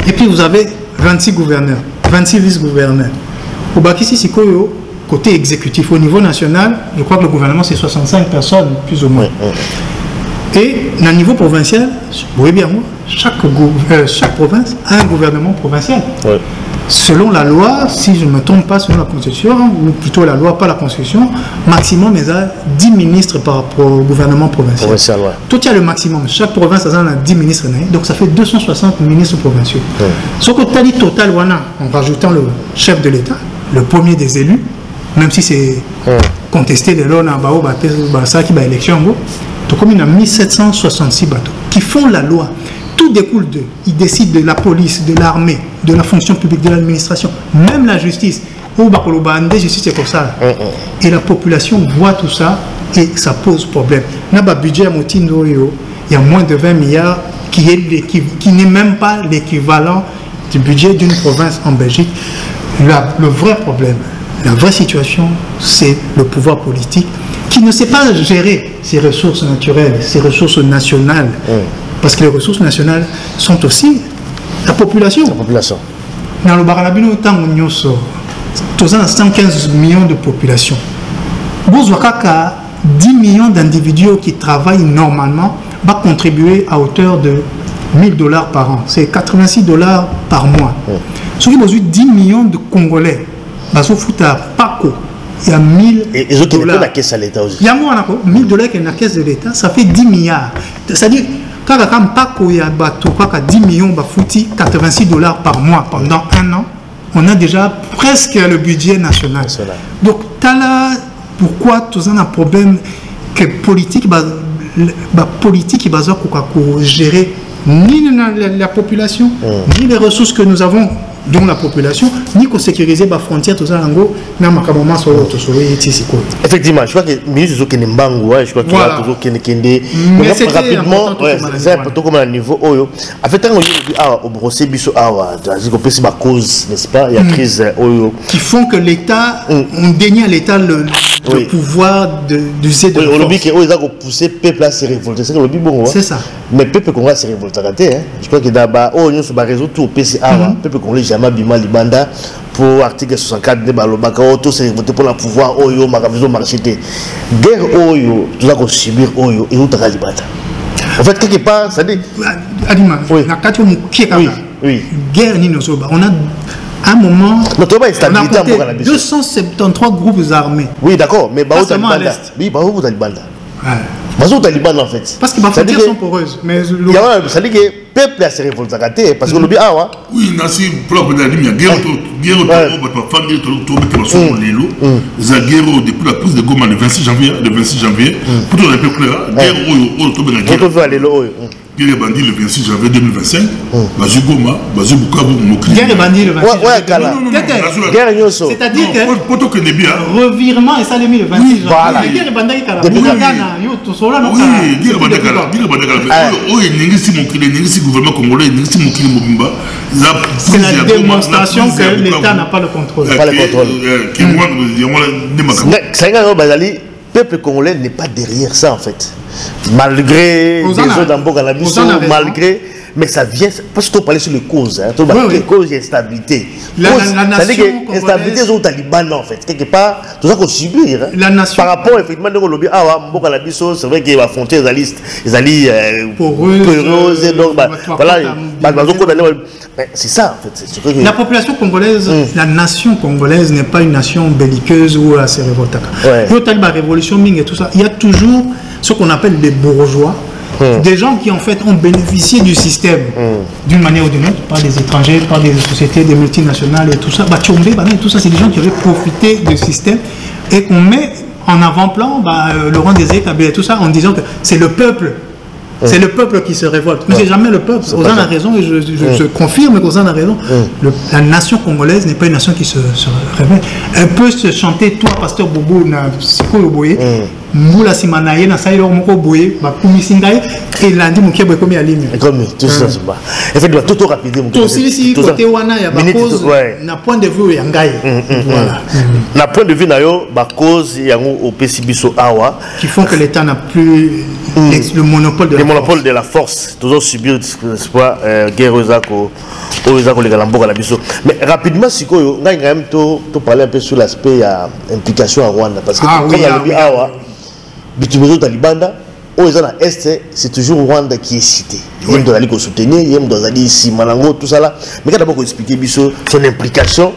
B: Et puis vous avez 26 gouverneurs, 26 vice-gouverneurs. Au Bakissi, c'est côté exécutif, au niveau national, je crois que le gouvernement c'est 65 personnes, plus ou moins. Et au niveau provincial, vous voyez bien, chaque province a un gouvernement provincial. Selon la loi, si je ne me trompe pas, selon la Constitution, ou plutôt la loi, pas la Constitution, maximum, il y a 10 ministres par gouvernement provincial. Tout il y a le maximum. Chaque province a 10 ministres, donc ça fait 260 ministres provinciaux. Ce que tu as dit total, en rajoutant le chef de l'État, le premier des élus, même si c'est contesté les lois qui va élection, comme il y a 1766 bateaux qui font la loi. Tout découle d'eux. Ils décident de la police, de l'armée, de la fonction publique, de l'administration, même la justice. Justice c'est comme ça. Et la population voit tout ça et ça pose problème. Il y a moins de 20 milliards qui n'est même pas l'équivalent du budget d'une province en Belgique. Le vrai problème, la vraie situation, c'est le pouvoir politique qui ne sait pas gérer ses ressources naturelles, ses ressources nationales. Parce que les ressources nationales sont aussi la population. Dans le Baranabino, nous avons 115 millions de population. Vous avez 10 millions d'individus qui travaillent normalement, va contribuer à hauteur de $1000 par an. C'est $86 par mois. Si vous avez 10 millions de Congolais, vous avez Paco. Il y a $1000.
C: Et les autres, la caisse à l'État aussi.
B: Il y a $1000 qui est dans la caisse de l'État, ça fait 10 milliards. C'est-à-dire, quand il y a 10 millions, $86 par mois pendant un an, on a déjà presque le budget national. Donc, pourquoi tu as un problème que politique qui va gérer ni la population, ni les ressources que nous avons dont la population, ni qu'on sécuriser la frontière, tout ça, n'a pas comment sur l'autre,
C: effectivement, je crois que le ministre de Mbango, je crois qu'il a toujours Kende.
B: Mais c'est
C: rapidement, c'est important comme un niveau. En fait, quand on a au procès, c'est ma cause, n'est-ce pas? Il y a crise
B: qui font que l'État, on dénie à l'État le pouvoir d'user de la force.
C: Ils ont poussé le peuple à se révolter.
B: C'est ça.
C: Mais le peuple congolais se révolte. Je crois que d'abord, on a réseau tout au PCA. Le peuple congolais jamais bima libanda pour article 64 de Balobaka. Tout se révolter pour le pouvoir. Oyo, magabizo, marchité. Guerre Oyo, tout ça qu'on subir Oyo et où t'as libanda. En fait, quelque part, ça dit.
B: Adima,
C: oui.
B: Guerre ni nos on a un moment,
C: on a compté
B: 273 groupes armés.
C: Oui, d'accord, mais
B: pas seulement à l'est.
C: Oui, bah où Talibanda. Bazo Taliban en fait.
B: Parce que les frontières sont poreuses. Mais
C: ça dit que le peuple a se révolté parce que le bien
A: oui, nasi pour la guerre guerre depuis la prise de Goma le 26 janvier pour tout le peuple guerre Guerre bandit le 26 janvier 2025. Bazu Goma, Bazu Bukavu, Mokri.
B: Guerre bandit le 26
C: janvier. Guerre Nyoso.
B: C'est-à-dire que revirement et ça le 26 janvier.
C: Voilà.
B: Guerre bandit Kala.
A: Oui, guerre bandit Kala. Guerre bandit Kala. Oh, il n'existe mon qu'il n'existe gouvernement congolais, il n'existe mon qu'il Mobimba.
B: C'est la démonstration que l'État n'a pas le contrôle.
C: Pas le contrôle. Le peuple congolais n'est pas derrière ça en fait. Malgré les autres d'Ambo Galabiso, malgré. Mais ça vient, parce que tu parlais sur les causes, hein, les causes d'instabilité.
B: La nation
C: instabilité aux talibans en fait, quelque part, tout ça qu'on subit. Hein.
B: La nation.
C: Par rapport effectivement à Lobby, Ambo Galabiso, c'est vrai qu'il va affronter les alliés poreuses, donc voilà, c'est ça en fait.
B: La population congolaise, la nation congolaise n'est pas une nation belliqueuse ou assez révoltante. La révolution Ming et tout ça, il y a toujours ce qu'on appelle des bourgeois. Des gens qui en fait ont bénéficié du système d'une manière ou d'une autre, par des étrangers, par des sociétés, des multinationales et tout ça. Tout ça, c'est des gens qui avaient profité du système et qu'on met en avant-plan, Laurent Désiré Kabila et tout ça, en disant que c'est le peuple. C'est le peuple qui se révolte. Mais c'est jamais le peuple. Ozan a raison et je confirme qu'Ozan a raison. La nation congolaise n'est pas une nation qui se révèle. Elle peut se chanter, toi, pasteur Bobo, na Siko Boye, Moula Simanaye, na Saïlo Moko Boye, Bakumi Singaye, et lundi Moukia Boye comme Yalim.
C: Comme tout ça, c'est pas. Effectivement, tout rapidement.
B: Tout aussi, côté Wana, il y a ma cause, na point de vue Yangaye. Voilà.
C: Na point de vue, ma cause, il y a au PCBiso Awa.
B: Qui font que l'État n'a plus le monopole de la force.
C: Monopole de la force, toujours subir guerre aux Galambo à la biso. Mais rapidement, si on a quand même parler un peu sur l'aspect implication à Rwanda. Parce que comme on a dit, Bitumezo Talibanda, aux Est, c'est toujours Rwanda qui est cité. Il y a un doit soutenir, il y a un doit dire ici, Malango, tout ça là. Mais quand d'abord expliquer son implication,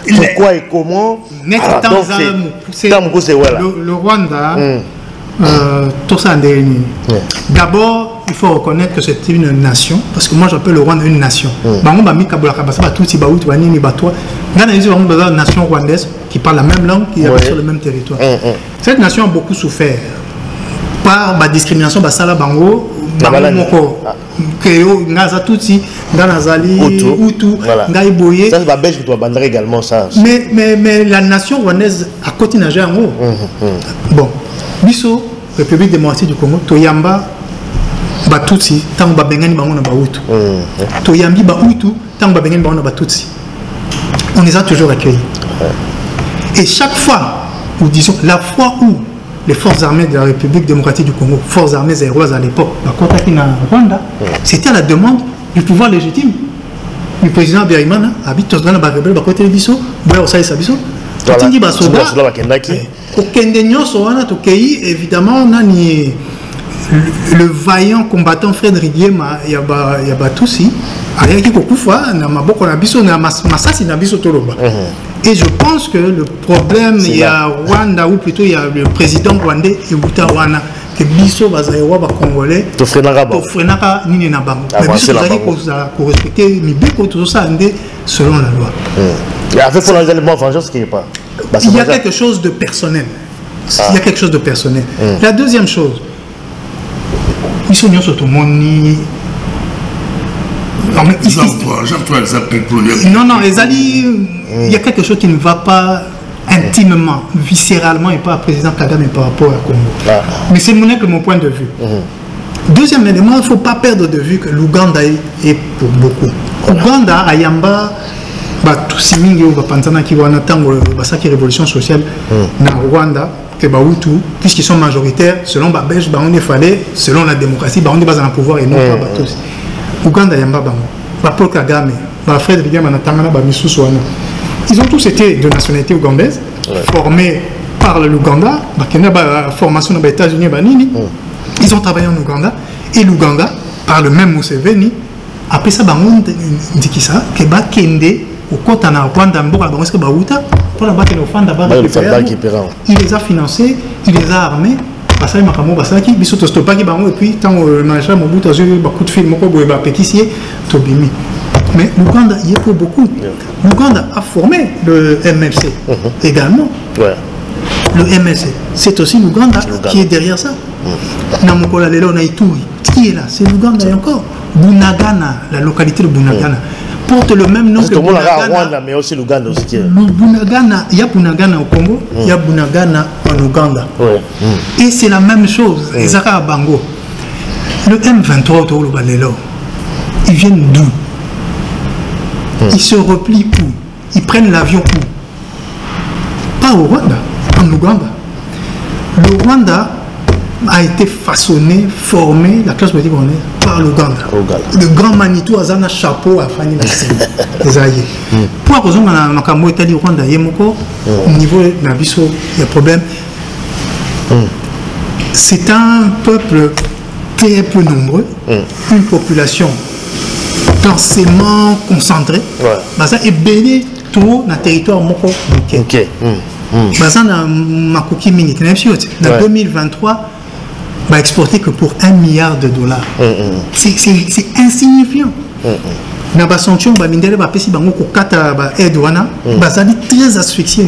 C: pourquoi et comment.
B: Le Rwanda. Tout ça d'abord, il faut reconnaître que c'est une nation, parce que moi j'appelle le Rwanda une nation. Une nation rwandaise qui parle la même langue, qui est sur le même territoire. Cette nation a beaucoup souffert par la discrimination basala bango,
C: également ça.
B: Mais la nation rwandaise a continué à gérer en haut. Bon. Biso, République démocratique du Congo, Toyamba, Batutsi, tant Babengani Bango na Bautu. Toyambi Bautu, tant Babengani Bango na Batutsi. On les a toujours accueillis. Et chaque fois, ou disons, la fois où les forces armées de la République démocratique du Congo, forces armées zéroises à l'époque, Rwanda, c'était à la demande du pouvoir légitime du président Berimana, habite dans la Barebel, Bakote Biso, Boya Osai Sabiso. Totingi Basoda. Évidemment, le vaillant combattant Fred Ridiema, il y a tout si. Et je pense que le problème, il y a Rwanda, ou plutôt il y a le président rwandais, Wana, que Biso Bazaïwa Congolais, Tofrenaka Nini Nabango. Mais Biso Bazaïwa pour respecter Mibeko, tout ça, selon la loi.
C: Il y
B: a quelque chose de personnel. Il y a quelque chose de personnel. La deuxième chose, ils sont tous Non, non, il y a quelque chose qui ne va pas intimement, viscéralement, et pas à président Kagame par rapport à Congo. Mais c'est mon point de vue. Deuxième élément, il ne faut pas perdre de vue que l'Ouganda est pour beaucoup. L'Ouganda, Ayamba, tout ce qui est révolution sociale dans Rwanda, puisqu'ils sont majoritaires, selon Babèche, il fallait, selon la démocratie, on est basé dans le pouvoir et non pas tous. Ouganda, Ayamba, Paul Kagame, Fred Rigama, ils ont tous été de nationalité ougandaise, formés par l'Ouganda, formation dans les États-Unis, ils ont travaillé en Ouganda, et l'Ouganda, par le même Museveni, après ça, on dit ça, que Bakende, au côté de Rwanda, il les a financés, il les a armés, et puis, tant que le major Mobutu a eu beaucoup de films, mais l'Ouganda y est pour beaucoup. L'Ouganda a formé le MLC également. Le MLC, c'est aussi l'Ouganda qui est derrière ça. Namukola Lelo Naituri, qui est là? C'est l'Ouganda et encore. Bunagana, la localité de Bunagana, porte le même nom que Bunagana.
C: Mais aussi l'Ouganda aussi.
B: Bunagana, il y a Bunagana au Congo, il y a Bunagana en Ouganda. Et c'est la même chose. Ezaka Bango. Le M23 autour de Lelo, ils viennent d'où? Ils se replient où? Ils prennent l'avion où? Pas au Rwanda, en Ouganda. Le Rwanda a été façonné, formé, la classe politique rwandaise, par l'Ouganda. Le grand Manitou a un chapeau à Fanny Nassiri. Pour raison, on a Italie, Rwanda, au niveau de Nabiso, il y a problème. C'est un peuple très peu nombreux, une population densément concentré, ça est béni trop dans le territoire moko. En 2023, va exporter que pour $1 milliard. C'est insignifiant. Dans la sanction, il y a des très asphyxiés.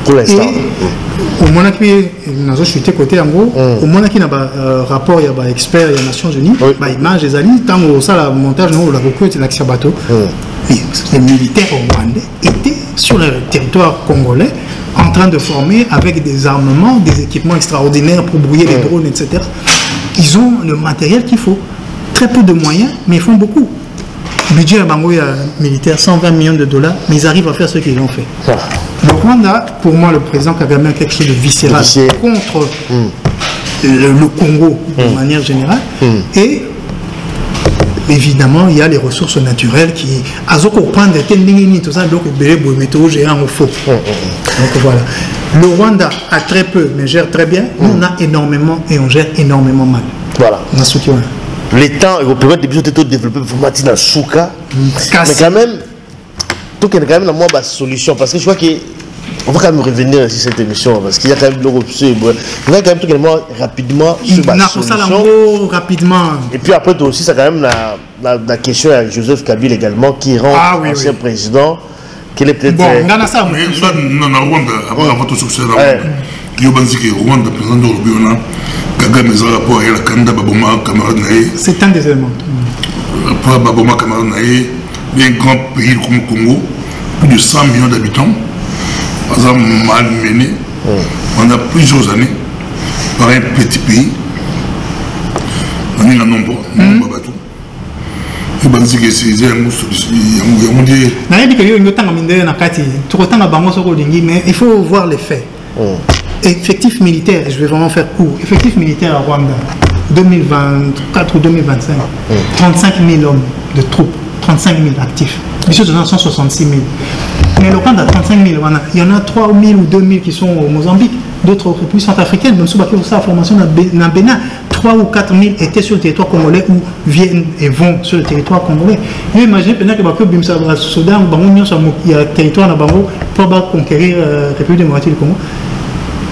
C: Pour l'instant.
B: Au moment où nous avons côté en gros, au moment où il y a un rapport, il y a des experts, il y a les Nations Unies, l'image des alliés, quand on a le montage, on a recours de l'action bateau. Les militaires rwandais étaient sur le territoire congolais en train de former avec des armements, des équipements extraordinaires pour brouiller les drones, etc. Ils ont le matériel qu'il faut. Très peu de moyens, mais ils font beaucoup. Le budget militaire, $120 millions, mais ils arrivent à faire ce qu'ils ont fait. Le Rwanda, pour moi, le président Kagame a quelque chose de viscéral contre le Congo de manière générale. Et évidemment, il y a les ressources naturelles qui... tout ça, donc voilà. Le Rwanda a très peu, mais gère très bien. Nous, on a énormément et on gère énormément mal.
C: Voilà. Les temps européens ont été développés pour maintenir dans le souka. Mais quand même, il y a quand même une solution. Parce que je crois qu'on va quand même revenir sur cette émission. Parce qu'il y a quand même l'option. Il y a quand même rapidement sur la solution.
B: Rapidement.
C: Et puis après, aussi, c'est quand même la question à Joseph Kabila également, qui rend ancien président. Qu'il est peut-être.
B: Bon, on a ça.
A: Non, Rwanda, avant tout succès, Rwanda, président de l'Europe, Kagame a rapport à la Kanda Baboma, camarade Naé.
B: C'est un des éléments.
A: Après Baboma, camarade Naé, un grand pays comme le Congo, plus de 100 millions d'habitants, mal mené pendant plusieurs années par un petit pays. On est en nombre, bateau. Il
B: faut voir les faits. Effectif militaire, je vais vraiment faire court, effectif militaire à Rwanda, 2024 ou 2025, 35 000 hommes de troupes, 35 000 actifs, monsieur 166 000. Mais le Rwanda, 35 000, il y en a 3 000 ou 2 000 qui sont au Mozambique, d'autres républiques centrafricaines, même si on a la formation dans Bénin, 3 ou 4 000 étaient sur le territoire congolais ou viennent et vont sur le territoire congolais. Vous imaginez peut-être que Bimsa Soudan, il y a un territoire pour conquérir la République démocratique du Congo.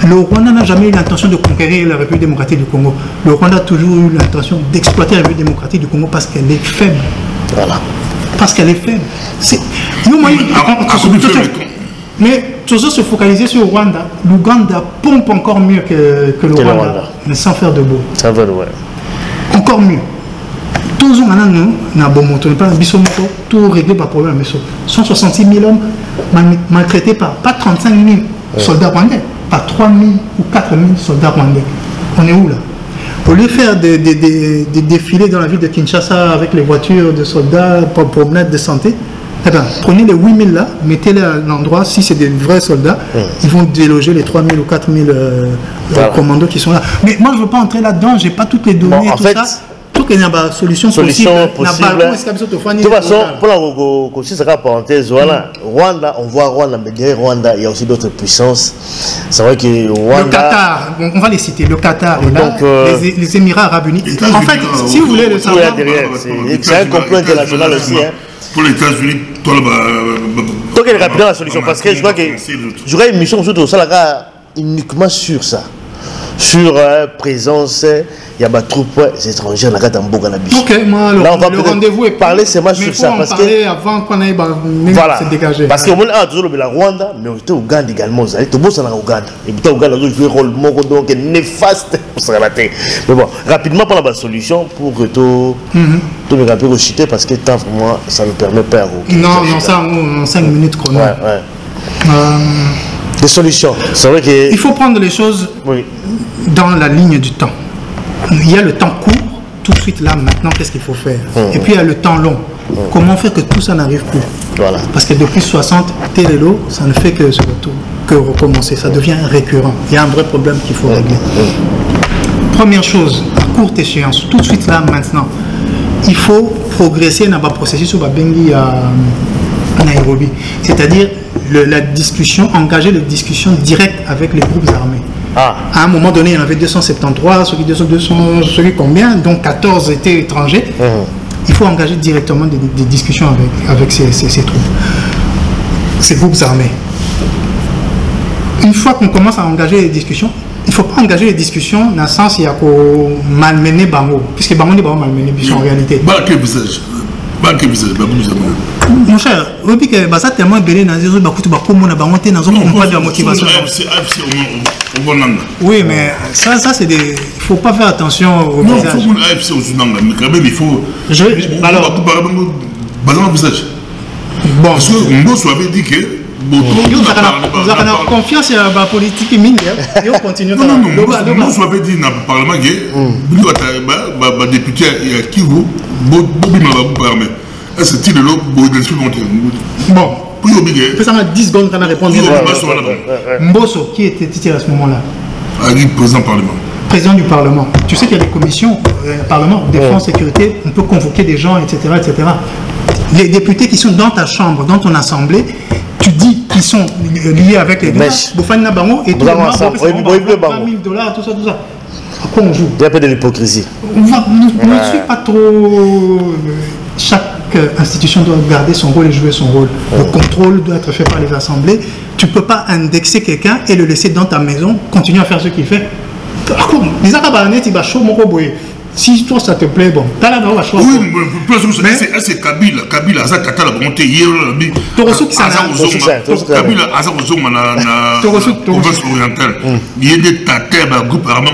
B: Le Rwanda n'a jamais eu l'intention de conquérir la République démocratique du Congo. Le Rwanda a toujours eu l'intention d'exploiter la République démocratique du Congo parce qu'elle est faible.
C: Voilà.
B: Parce qu'elle est faible. Mais toujours se focaliser sur le Rwanda. L'Ouganda pompe encore mieux que le Rwanda, mais sans faire de beau.
C: Ça va, ouais.
B: Encore mieux. Tous les gens tout réglé par problème. 166 000 hommes maltraités par pas 35 000 soldats rwandais, pas 3 000 ou 4 000 soldats rwandais. On est où là? Au lieu de faire des défilés dans la ville de Kinshasa avec les voitures de soldats pour promenade de santé, eh ben, prenez les 8 000 là, mettez-les à l'endroit, si c'est des vrais soldats, ils vont déloger les 3 000 ou 4 000 commandos qui sont là. Mais moi je ne veux pas entrer là-dedans, je n'ai pas toutes les données,
C: bon, en
B: tout
C: fait,
B: ça. Tout qu'il y a une solution possible.
C: De toute façon, pour la parenthèse, voilà, Rwanda, on voit Rwanda, mais derrière Rwanda, il y a aussi d'autres puissances. C'est vrai que Rwanda...
B: Le Qatar, on va les citer, le Qatar est là, donc, les Émirats Arabes Unis. En fait, si vous voulez le savoir...
C: C'est un complot international aussi. Hein.
A: Pour les États-Unis,
C: donc il y a rapidement la solution, parce que je crois que j'aurais une mission surtout au Salaga uniquement sur ça. Sur présence, il y a des troupes étrangères dans le Boganabis.
B: Ok, moi,
C: là, on va
B: le rendez-vous est
C: parler seulement sur ça. Parce que
B: avant qu'on aille
C: voilà,
B: se dégager.
C: parce que on a toujours la Rwanda, mais on était au Ouganda également. Tout le monde est en Ouganda. Et puis au Ouganda, on joue un rôle donc néfaste pour se relater. Mais bon, rapidement, pour la solution, pour que tout le monde puisse chuter, parce que tant pour moi, ça ne permet pas.
B: Non, ça en 5 minutes chrono.
C: Des solutions. C'est vrai que...
B: Il faut prendre les choses dans la ligne du temps. Il y a le temps court, tout de suite là, maintenant, qu'est-ce qu'il faut faire? Et puis il y a le temps long. Comment faire que tout ça n'arrive plus? Voilà. Parce que depuis 60, Télélo, ça ne fait que recommencer. Ça devient récurrent. Il y a un vrai problème qu'il faut régler. Première chose, à courte échéance, tout de suite là, maintenant, il faut progresser dans le processus sur Babengi à Nairobi. C'est-à-dire la discussion, engager les discussions directes avec les groupes armés. À un moment donné, il y en avait 273, ceux qui combien, donc 14 étaient étrangers. Il faut engager directement des discussions avec ces troupes, ces groupes armés. Une fois qu'on commence à engager les discussions, il ne faut pas engager les discussions dans le sens où il y a qu'au malmener Bango, puisque Bango n'est pas malmené en réalité. Mon cher, ça tellement belé dans les autres de la motivation. Oui, mais ça c'est des. Il faut pas faire attention au visage.
A: Non, mais quand même il faut. Alors. Bon, parce que Mbosso avait dit que.
B: Vous avez confiance dans la politique mine et on continue.
A: Non, Mbosso avait dit dans le Parlement que le député qui vous. C'est-il le
B: bon, ça a 10 secondes qu'on a répondu. Mbosso, qui était titré à ce moment-là?
A: Président du Parlement.
B: Président du Parlement. Tu sais qu'il y a des commissions, Parlement, défense, sécurité, on peut convoquer des gens, etc., etc. Les députés qui sont dans ta chambre, dans ton assemblée, tu dis qu'ils sont liés avec les Bofana Bango et tout le monde, $20,000, tout ça. À quoi on joue?
C: Il y a un peu de l'hypocrisie.
B: Ne suis pas trop... Chaque institution doit garder son rôle et jouer son rôle. Le contrôle doit être fait par les assemblées. Tu ne peux pas indexer quelqu'un et le laisser dans ta maison, continuer à faire ce qu'il fait. Si toi ça te plaît, bon, t'as la droit à choisir.
A: Oui, mais c'est Kabila. Kabila, ça a la bonté hier. Kabila, a la province orientale. Il y a des tatés, un groupe armé.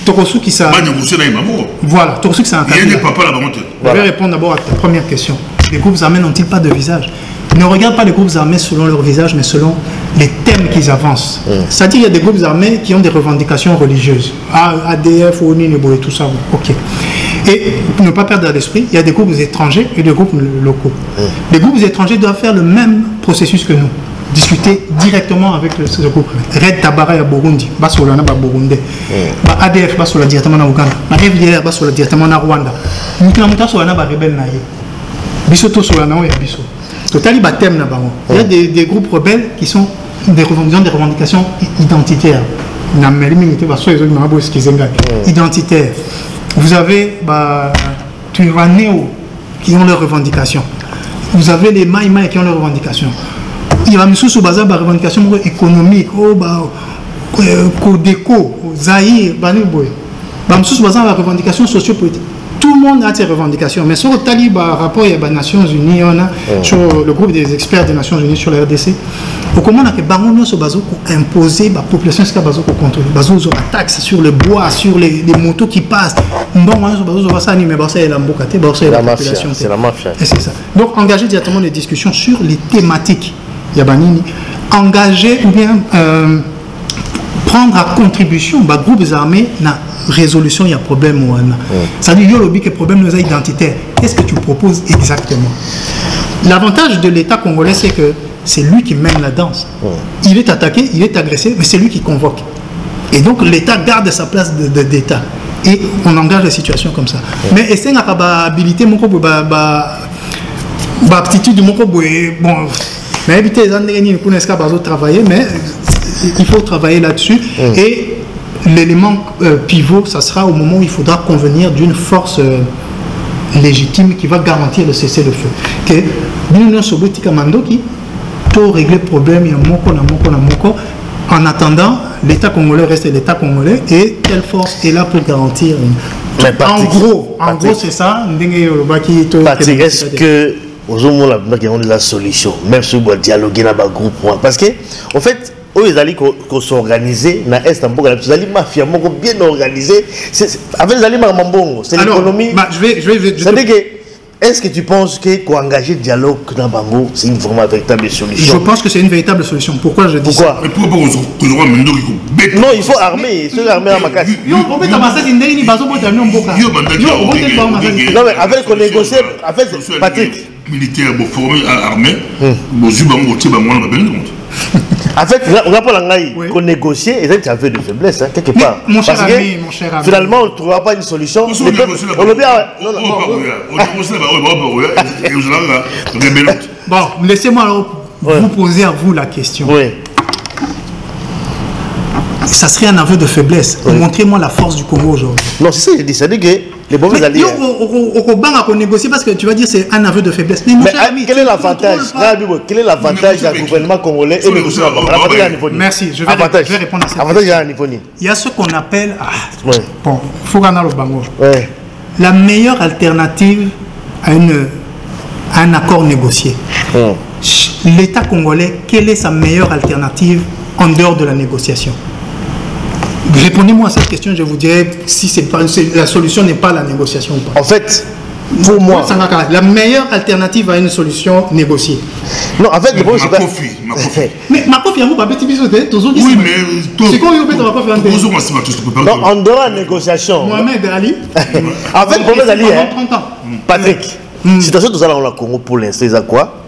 B: Torosu qui ça. Voilà, Torosu qui ça.
A: Il y a des papas là-bas.
B: Je vais répondre d'abord à ta première question. Les groupes armés n'ont-ils pas de visage? Ne regarde pas les groupes armés selon leur visage, mais selon les thèmes qu'ils avancent. C'est-à-dire qu'il y a des groupes armés qui ont des revendications religieuses. ADF, ONU, Nebo et tout ça. Ok. Et pour ne pas perdre l'esprit, il y a des groupes étrangers et des groupes locaux. Les groupes étrangers doivent faire le même processus que nous. Discuter directement avec ce groupe. Red Tabara à Burundi, Basolana à Burundi. ADF Basola directement à Ouganda. FDR Basola directement à Rwanda. Mutinamuta Solana à Rebelle Naye. Bisoto Solana et Biso. Total, il y a des groupes rebelles qui sont des revendications identitaires. Identitaires. Vous avez Turaneo qui ont leurs revendications. Vous avez les Maïmaï qui ont leurs revendications. Il y a même sous bazar des revendications économiques, Codeco, Zahir, Banouboy. Sous bazar des revendications sociopolitiques. tout le monde a ses revendications. Mais sur le Taliban, rapport à les Nations Unies, on a sur le groupe des experts des Nations Unies sur la RDC, au comment on a que Bangono sur Bazo imposer la population jusqu'à Bazo contrôler. Bazo sur la taxe sur le bois, sur les motos qui passent. Bon, on sur Bazo sur ça, mais Bazo c'est la mbokate, Bazo c'est la population.
C: C'est la mafia.
B: Et c'est ça. Donc engager directement des discussions sur les thématiques. Yabanini, engager ou bien prendre à contribution les groupes armés na résolution il y a problème ou ça dit yolobi que problème nous a identitaire. Qu'est-ce que tu proposes exactement? L'avantage de l'État congolais c'est que c'est lui qui mène la danse. Il est attaqué, il est agressé, mais c'est lui qui convoque. Et donc l'État garde sa place d'État et on engage la situation comme ça. Mais est-ce qu'il y a une habilité mon aptitude mon bon. Mais éviter les années ne connaissent pas travailler, mais il faut travailler là-dessus. Et l'élément pivot, ça sera au moment où il faudra convenir d'une force légitime qui va garantir le cessez-le-feu. Que nous sommes qui peut régler le problème, il y a moko. En attendant, l'État congolais reste l'État congolais et quelle force est là pour garantir. En gros, c'est ça.
C: Patrick, est-ce que aux hommes ont la solution, même si vous dialoguez dans le groupe, parce que, en fait, eux, ils allaient s'organiser, dans l'Est, ils allaient mafia, bien organisé. Avec les alliés, c'est l'économie. C'est-à-dire que, est-ce que tu penses qu'engager le dialogue dans Bango, c'est une vraiment véritable solution?
B: Je pense que c'est une véritable solution. Pourquoi je dis ça?
C: Non, il faut armer. Il faut armer à ma casse.
B: Non,
C: mais avec qu'on négocie, en fait, Patrick.
A: Militaire, formé, armé,
C: en fait, qu'on négocie, et c'est un peu de faiblesse, hein, quelque part.
B: Mon cher ami.
C: Finalement, on ne trouvera pas une solution.
B: Bon, laissez-moi alors vous poser à vous la question.
C: Oui.
B: Ça serait un aveu de faiblesse. Montrez-moi la force du Congo aujourd'hui.
C: Non, c'est ça que je dis. C'est-à-dire que les bons alliés.
B: On négocier parce que tu vas dire c'est un aveu de faiblesse. Mais mon cher ami,
C: quel est l'avantage? Quel est l'avantage du gouvernement congolais et négocier la
B: Merci, je vais répondre à ça. Il y a ce qu'on appelle. Bon, Fougana Lobango. La meilleure alternative à un accord négocié. L'État congolais, quelle est sa meilleure alternative en dehors de la négociation? Répondez-moi à cette question, je vous dirai si la solution n'est pas la négociation ou pas.
C: En fait, pour moi,
B: la meilleure alternative à une solution négociée.
C: Non, en fait, le problème c'est
B: pas. Mais Makofi, il y a un petit bisou. Oui, mais c'est quoi il
C: non, en dehors de la négociation.
B: Mohamed Ali.
C: En fait, le problème Ali, Patrick, situation de ça dans le Congo pour l'instant, c'est quoi?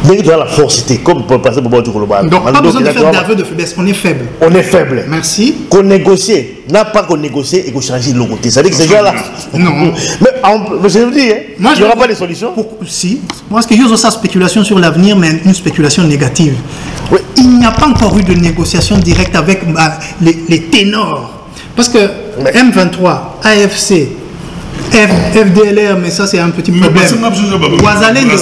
C: Dès que la force, comme pour passer pour du global.
B: Donc, pas besoin de faire d'aveu de faiblesse, on est faible.
C: On est faible.
B: Merci.
C: Qu'on négocie, n'a pas qu'on négocie et qu'on change de l'autre côté. Ça veut dire que c'est déjà là.
B: Non.
C: Mais je vous dis, il n'y aura pas de solution.
B: Si. Parce qu'il y a sa spéculation sur l'avenir, mais une spéculation négative. Oui. Il n'y a pas encore eu de négociation directe avec les ténors. Parce que M23, AFC, FDLR, mais ça c'est un petit problème. Ouazalendo.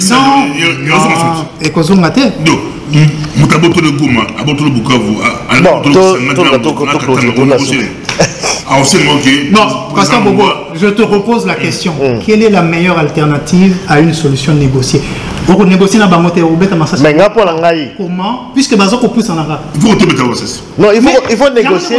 B: Non. Et quoi ça Non, Pasteur Bobo, je te repose la question. Quelle est la meilleure alternative à une solution négociée? Pour négocier la banque, comment? Puisque Bazoko pousse en arabe.
C: Non, il faut négocier.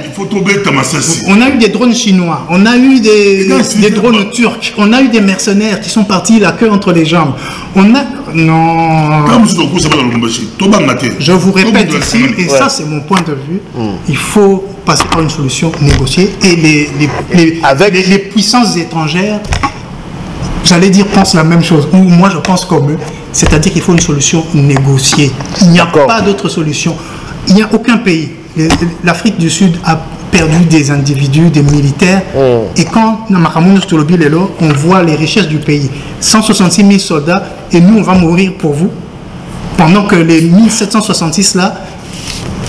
A: Il faut tomber Tamassassi.
B: On a eu des drones chinois, on a eu des drones turcs, on a eu des mercenaires qui sont partis la queue entre les jambes. On a. Non. Je vous répète ici, et ça c'est mon point de vue, il faut passer par une solution négociée et les puissances étrangères, j'allais dire, pensent la même chose. Ou moi je pense comme eux, c'est-à-dire qu'il faut une solution négociée. Il n'y a pas d'autre solution. Il n'y a aucun pays. L'Afrique du Sud a perdu des individus, des militaires. Et quand on voit les richesses du pays, 166 000 soldats, et nous on va mourir pour vous, pendant que les 1766 là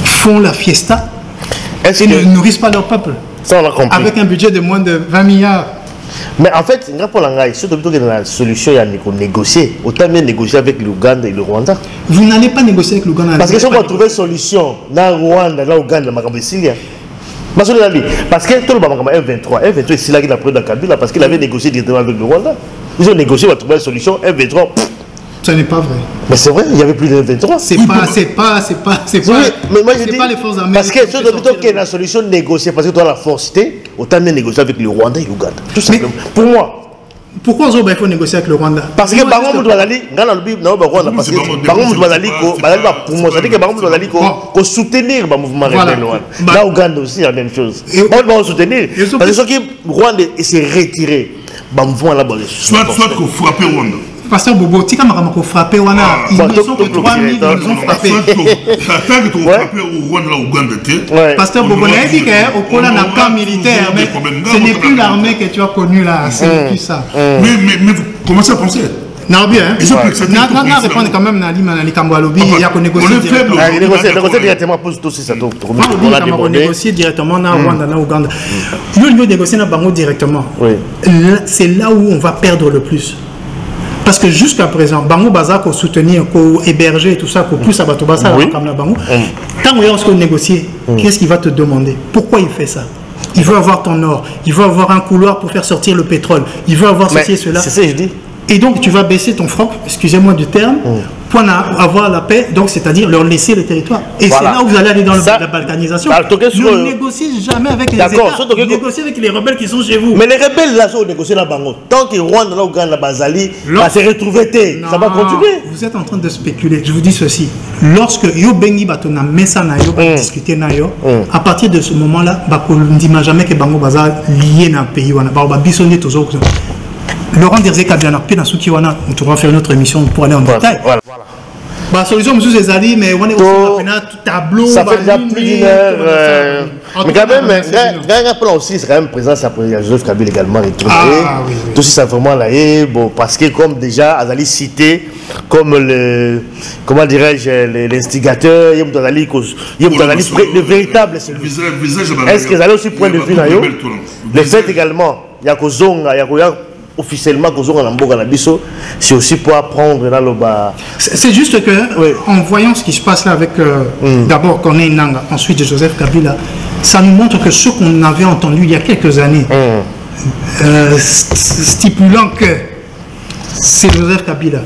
B: font la fiesta et ne nourrissent pas leur peuple.
C: Ça, on a compris.
B: Avec un budget de moins de 20 milliards.
C: Mais en fait, surtout que la solution, il y a négocier. Autant bien négocier avec l'Ouganda et le Rwanda.
B: Vous n'allez pas négocier avec l'Ouganda.
C: Parce que si on va trouver une solution dans le Rwanda, dans l'Ouganda, Parce que tout le monde a M23 c'est là qu'il a pris la Kabila parce qu'il avait négocié directement avec le Rwanda. Ils ont négocié, on a trouvé une solution. M23.
B: Ce n'est pas vrai.
C: Mais c'est vrai, il n'y avait plus de M23.
B: C'est pas les forces armées.
C: Parce que si on a la solution négociée, parce que tu as la force, autant mieux négocier avec le Rwanda et l'Ouganda. Tout simplement. Pour moi.
B: Pourquoi il faut négocier avec le Rwanda?
C: Parce que Bango Moudoudali, parce que Bango Moudoudali, pour moi, c'est-à-dire que Bango Moudoudali, qu'on soutenir le mouvement rebelle. Là, Ouganda aussi, la même chose. On va soutenir. Parce que ceux qui Rwanda s'est retiré,
A: soit qu'on frappe Rwanda.
B: Pasteur Bobo, tu as frappé Rwanda. Ils sont que 3000, ils ont frappé.
A: Tant que tu as frappé au Rwanda, au Ouganda.
B: Pasteur Bobo, il a dit qu'au Rwanda, n'a pas militaire, mais ce n'est plus l'armée que tu as connue là, c'est plus ça.
A: Mais vous commencez à penser.
B: Non, bien. Ils ont répondre quand même à l'Ali Kamboualobi, il y a qu'on négocie
C: directement pour tout ça.
B: On négocie directement dans Rwanda, dans Ouganda. Nous négocier dans Bango directement. C'est là où on va perdre le plus. Parce que jusqu'à présent, Bango Baza, qu'on soutenir, qu'on héberger et tout ça, qu'on pousse à Batobasa, comme la Bango, tant qu'on négocie, qu'est-ce qu'il va te demander? Pourquoi il fait ça? Il veut avoir ton or, il veut avoir un couloir pour faire sortir le pétrole, il veut avoir ceci et cela.
C: C'est ça que je dis.
B: Et donc tu vas baisser ton franc, excusez-moi du terme, pour avoir la paix, donc c'est-à-dire leur laisser le territoire. Et c'est là où vous allez aller dans la balkanisation. Ne négociez jamais avec les États, négociez avec les rebelles qui sont chez vous.
C: Mais les rebelles là, sont négociés là Bango. Tant que Rwanda, là, Ouganda, Bazali, va se retrouver, ça va continuer.
B: Vous êtes en train de spéculer. Je vous dis ceci. Lorsque Yo Bengi Batona Messa Nayo va discuter Nayo, à partir de ce moment-là, on ne dit jamais que Bango Baza lié dans le pays. On va bisonner tous autres. Laurent Derzé Kabila dans Soukiwana, on va faire une autre émission pour aller en détail. La solution, monsieur Zezali, mais on est aussi dans tout tableau.
C: Ça fait déjà plus d'une heure. Mais quand même, un plan aussi, c'est quand même présent, ça peut Joseph Kabila également retourné. Tout ça, vraiment là, bon, parce que comme déjà, Azali cité comme le, comment dirais-je, l'instigateur, le véritable. Est-ce que Azali aussi point de vue là, le fait également, il y a Kozonga, il y a officiellement c'est aussi pour apprendre là le bas.
B: C'est juste que en voyant ce qui se passe là avec d'abord Corneille Nangaa, ensuite Joseph Kabila, ça nous montre que ce qu'on avait entendu il y a quelques années, stipulant que c'est Joseph Kabila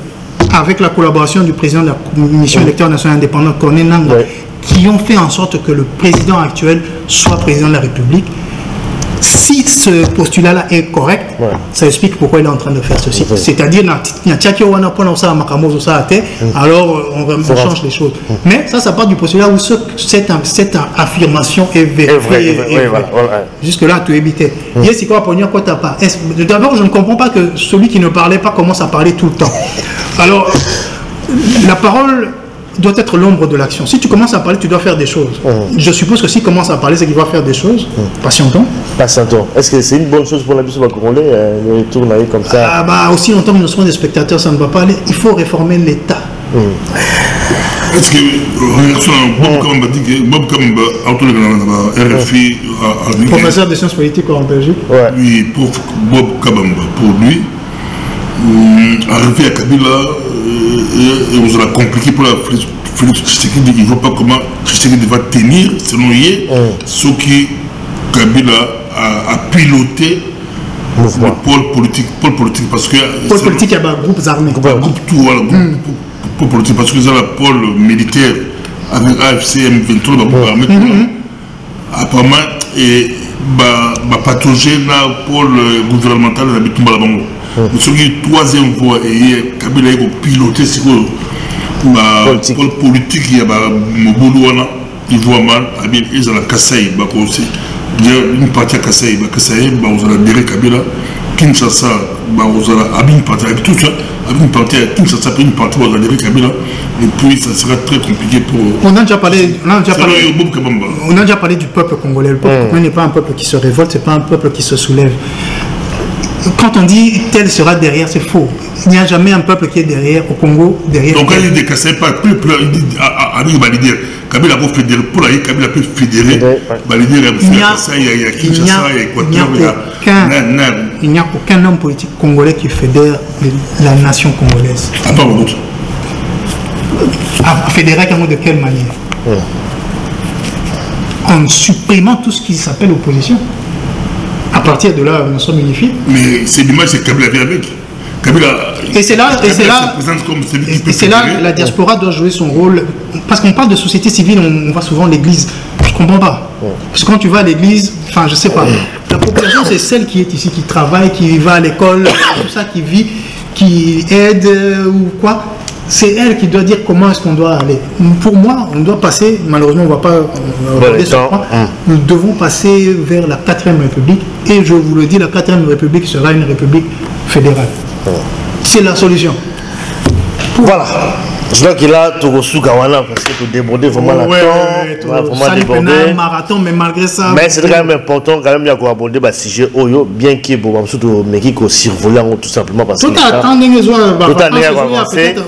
B: avec la collaboration du président de la Commission électorale nationale indépendante Corneille Nangaa qui ont fait en sorte que le président actuel soit président de la République. Si ce postulat-là est correct, ça explique pourquoi il est en train de faire ceci. C'est-à-dire, alors on change les choses. Mais ça part du postulat où cette affirmation est vérifiée. Jusque-là, tu es évité. D'abord, je ne comprends pas que celui qui ne parlait pas commence à parler tout le temps. Alors, la parole doit être l'ombre de l'action. Si tu commences à parler, tu dois faire des choses. Je suppose que s'il commence à parler, c'est qu'il va faire des choses. Patientons.
C: Est-ce que c'est une bonne chose pour la Bissau Congolais, le retour comme ça?
B: Aussi longtemps que nous serons des spectateurs, ça ne va pas aller. Il faut réformer l'État.
A: Est-ce que Bob Kamba, auteur de RFI,
B: professeur de sciences politiques en Belgique?
A: Oui, Bob Kabamba, pour lui, arrivé à Kabila, et on a compliqué pour la Félix Tshisekedi, il ne voit pas comment Tshisekedi va tenir, selon lui, ce qui Kabila a piloté le pôle politique, parce que...
B: Pôle politique, il y a des groupes armés.
A: Groupe tout, voilà, pôle politique, parce que c'est le pôle militaire avec AFC, M23, donc armée, apparemment, et patauger dans le pôle gouvernemental de la Bitumba la Bango. Ce qui est troisième fois, et Kabila a piloté le pôle politique, il y a Mobolouana, il voit mal, ils ont la Kassai, une partie à Kassai, vous allez dire Kabila, Kinshasa, vous allez une partie avec tout ça, une partie à Kinshasa, une partie vous allez dire Kabila, et puis ça sera très compliqué pour.
B: On a déjà parlé du peuple congolais. Le peuple congolais n'est pas un peuple qui se révolte, c'est pas un peuple qui se soulève. Quand on dit tel sera derrière, c'est faux. Il n'y a jamais un peuple qui est derrière au Congo, derrière.
A: Donc quand il dit que c'est pas le peuple, il dit à lui valider. Kabila peut fédérer, pour la Kabila peut fédérer, valider il n'y a
B: aucun homme politique congolais qui fédère la nation congolaise.
A: À part d'autres.
B: Fédérer de quelle manière? en supprimant tout ce qui s'appelle opposition. À partir de là, nous sommes unifiés.
A: Mais c'est l'image que Kabila avait avec.
B: Et c'est là la diaspora doit jouer son rôle. Parce qu'on parle de société civile, on voit souvent l'église. Je ne comprends pas. Parce que quand tu vas à l'église, enfin je sais pas, la population c'est celle qui est ici, qui travaille, qui va à l'école, tout ça, qui vit, qui aide ou quoi. C'est elle qui doit dire comment est-ce qu'on doit aller. Pour moi, on doit passer, malheureusement on ne va pas regarder ce point, nous devons passer vers la 4e République. Et je vous le dis, la 4e République sera une République fédérale. C'est la solution.
C: Voilà. Je crois qu'il a tout reçu Kawana parce que tout débordé vraiment la temps. Vraiment débordé.
B: Marathon, mais malgré ça.
C: Mais c'est quand même important, quand même, il y a quoi aborder le sujet Oyo, bien qu'il y ait surtout qui survolé tout simplement parce que.
B: Tout à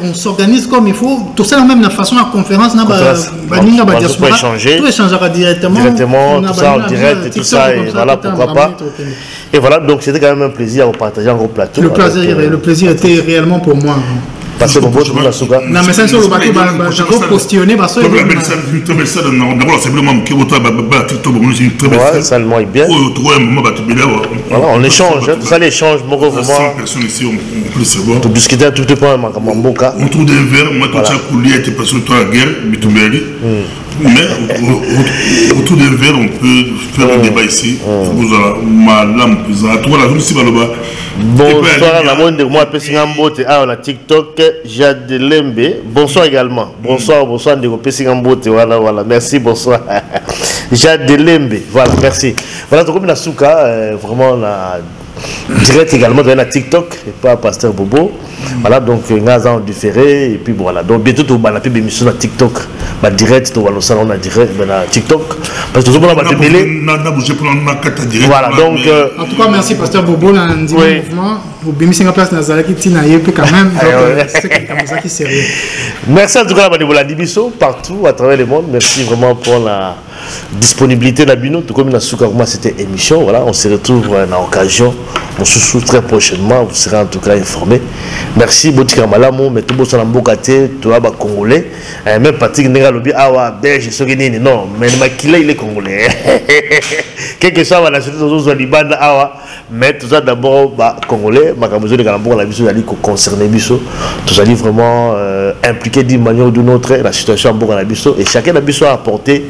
B: on s'organise comme il faut. Tout ça, même la façon à conférence, on peut échanger. Tout échangera directement.
C: Tout ça en direct et tout ça, et voilà, pourquoi pas. Et voilà, donc c'était quand même un plaisir à vous partager un gros plateau.
B: Le plaisir était réellement pour moi.
C: Parce que bon, je me souviens.
B: Non, mais c'est sur le bateau, j'ai questionné parce que.
C: Ouais, ça le moins bien. Voilà, on échange, tout ça l'échange, mon gros vraiment.
A: 100 personnes ici, on peut le savoir.
C: Tu discutais un tout petit peu comme un bon cas.
A: Autour d'un verre, moi, tout ça coulé était passé sur la guerre, mais autour d'un verre, on peut faire un débat ici.
C: Bonsoir, la monde de moi, Pessingambote, on a TikTok, Jadelembe. Bonsoir également. Bonsoir, de Pessingambote, voilà, merci, bonsoir. Jadelembe, voilà, merci. Voilà, donc comme la Souka, vraiment, on a direct également dans la TikTok, et pas Pasteur Bobo. Voilà, donc on a en différé, et puis voilà. Donc bientôt, on va faire des émissions sur TikTok. Direct, on va le salon direct dans TikTok. Parce que tout le monde va te mêler. Voilà, donc.
B: En tout cas, merci Pasteur Bobo, dans le mouvement. Vous avez mis en place dans la qui quand même. C'est comme ça qui est sérieux.
C: Merci en tout cas à la Dibiso, partout à travers le monde. Merci vraiment pour la disponibilité de la Bino. Tout comme cette émission. Voilà, on se retrouve à l'occasion. On se retrouve très prochainement. Vous serez en tout cas informés. Merci, Botika Malamou, mais tout le monde Mbokate, tout le monde congolais. Même Patrick Negalobi, Awa, Belge, Sogenini, non, mais Makila, il est congolais. Quel que soit la nationalité de Liban, Awa, mais tout ça d'abord, congolais, Makamozo de Galambo, la mission d'aller concerner Bisso, tout ça dit vraiment impliqué d'une manière ou d'une autre la situation en la Bisso, et chacun de Bisso a apporté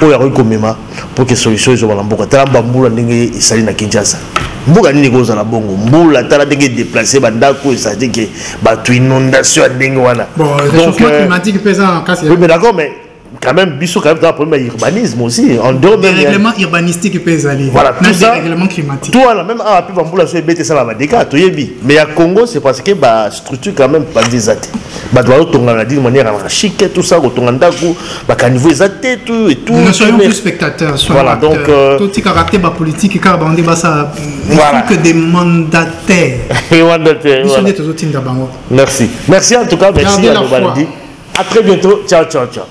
C: au Yaro Komema pour que les solutions soient en Boka. Talambamboula n'engé et Salina Kinshasa. Mboka ni goza la bongo mbula tala ndenge déplacer bandako et ça dit que batu inondation ndenge wana.
B: Bon, le changement climatique pesant en cas.
C: Oui, mais d'accord, mais quand même Bissau quand même dans un problème d'urbanisme aussi. En dehors
B: des règlements urbanistiques pesant.
C: Voilà, tout ça.
B: Des règlements climatiques.
C: Toi là même à plus bambula sur BT ça la déca, tu yebi. Mais à Congo c'est parce que bah structure quand même pas des athées. Bah doit autonga la d'une manière chic tout ça autonga ndako bah caniveau les athées tout et tout.
B: Nous soyons plus spectateurs.
C: Voilà donc
B: tout ce caractère politique car on débat ça. Voilà. Que des mandataires.
C: Merci. Merci en tout cas, merci à vous. À très bientôt. Ciao, ciao, ciao.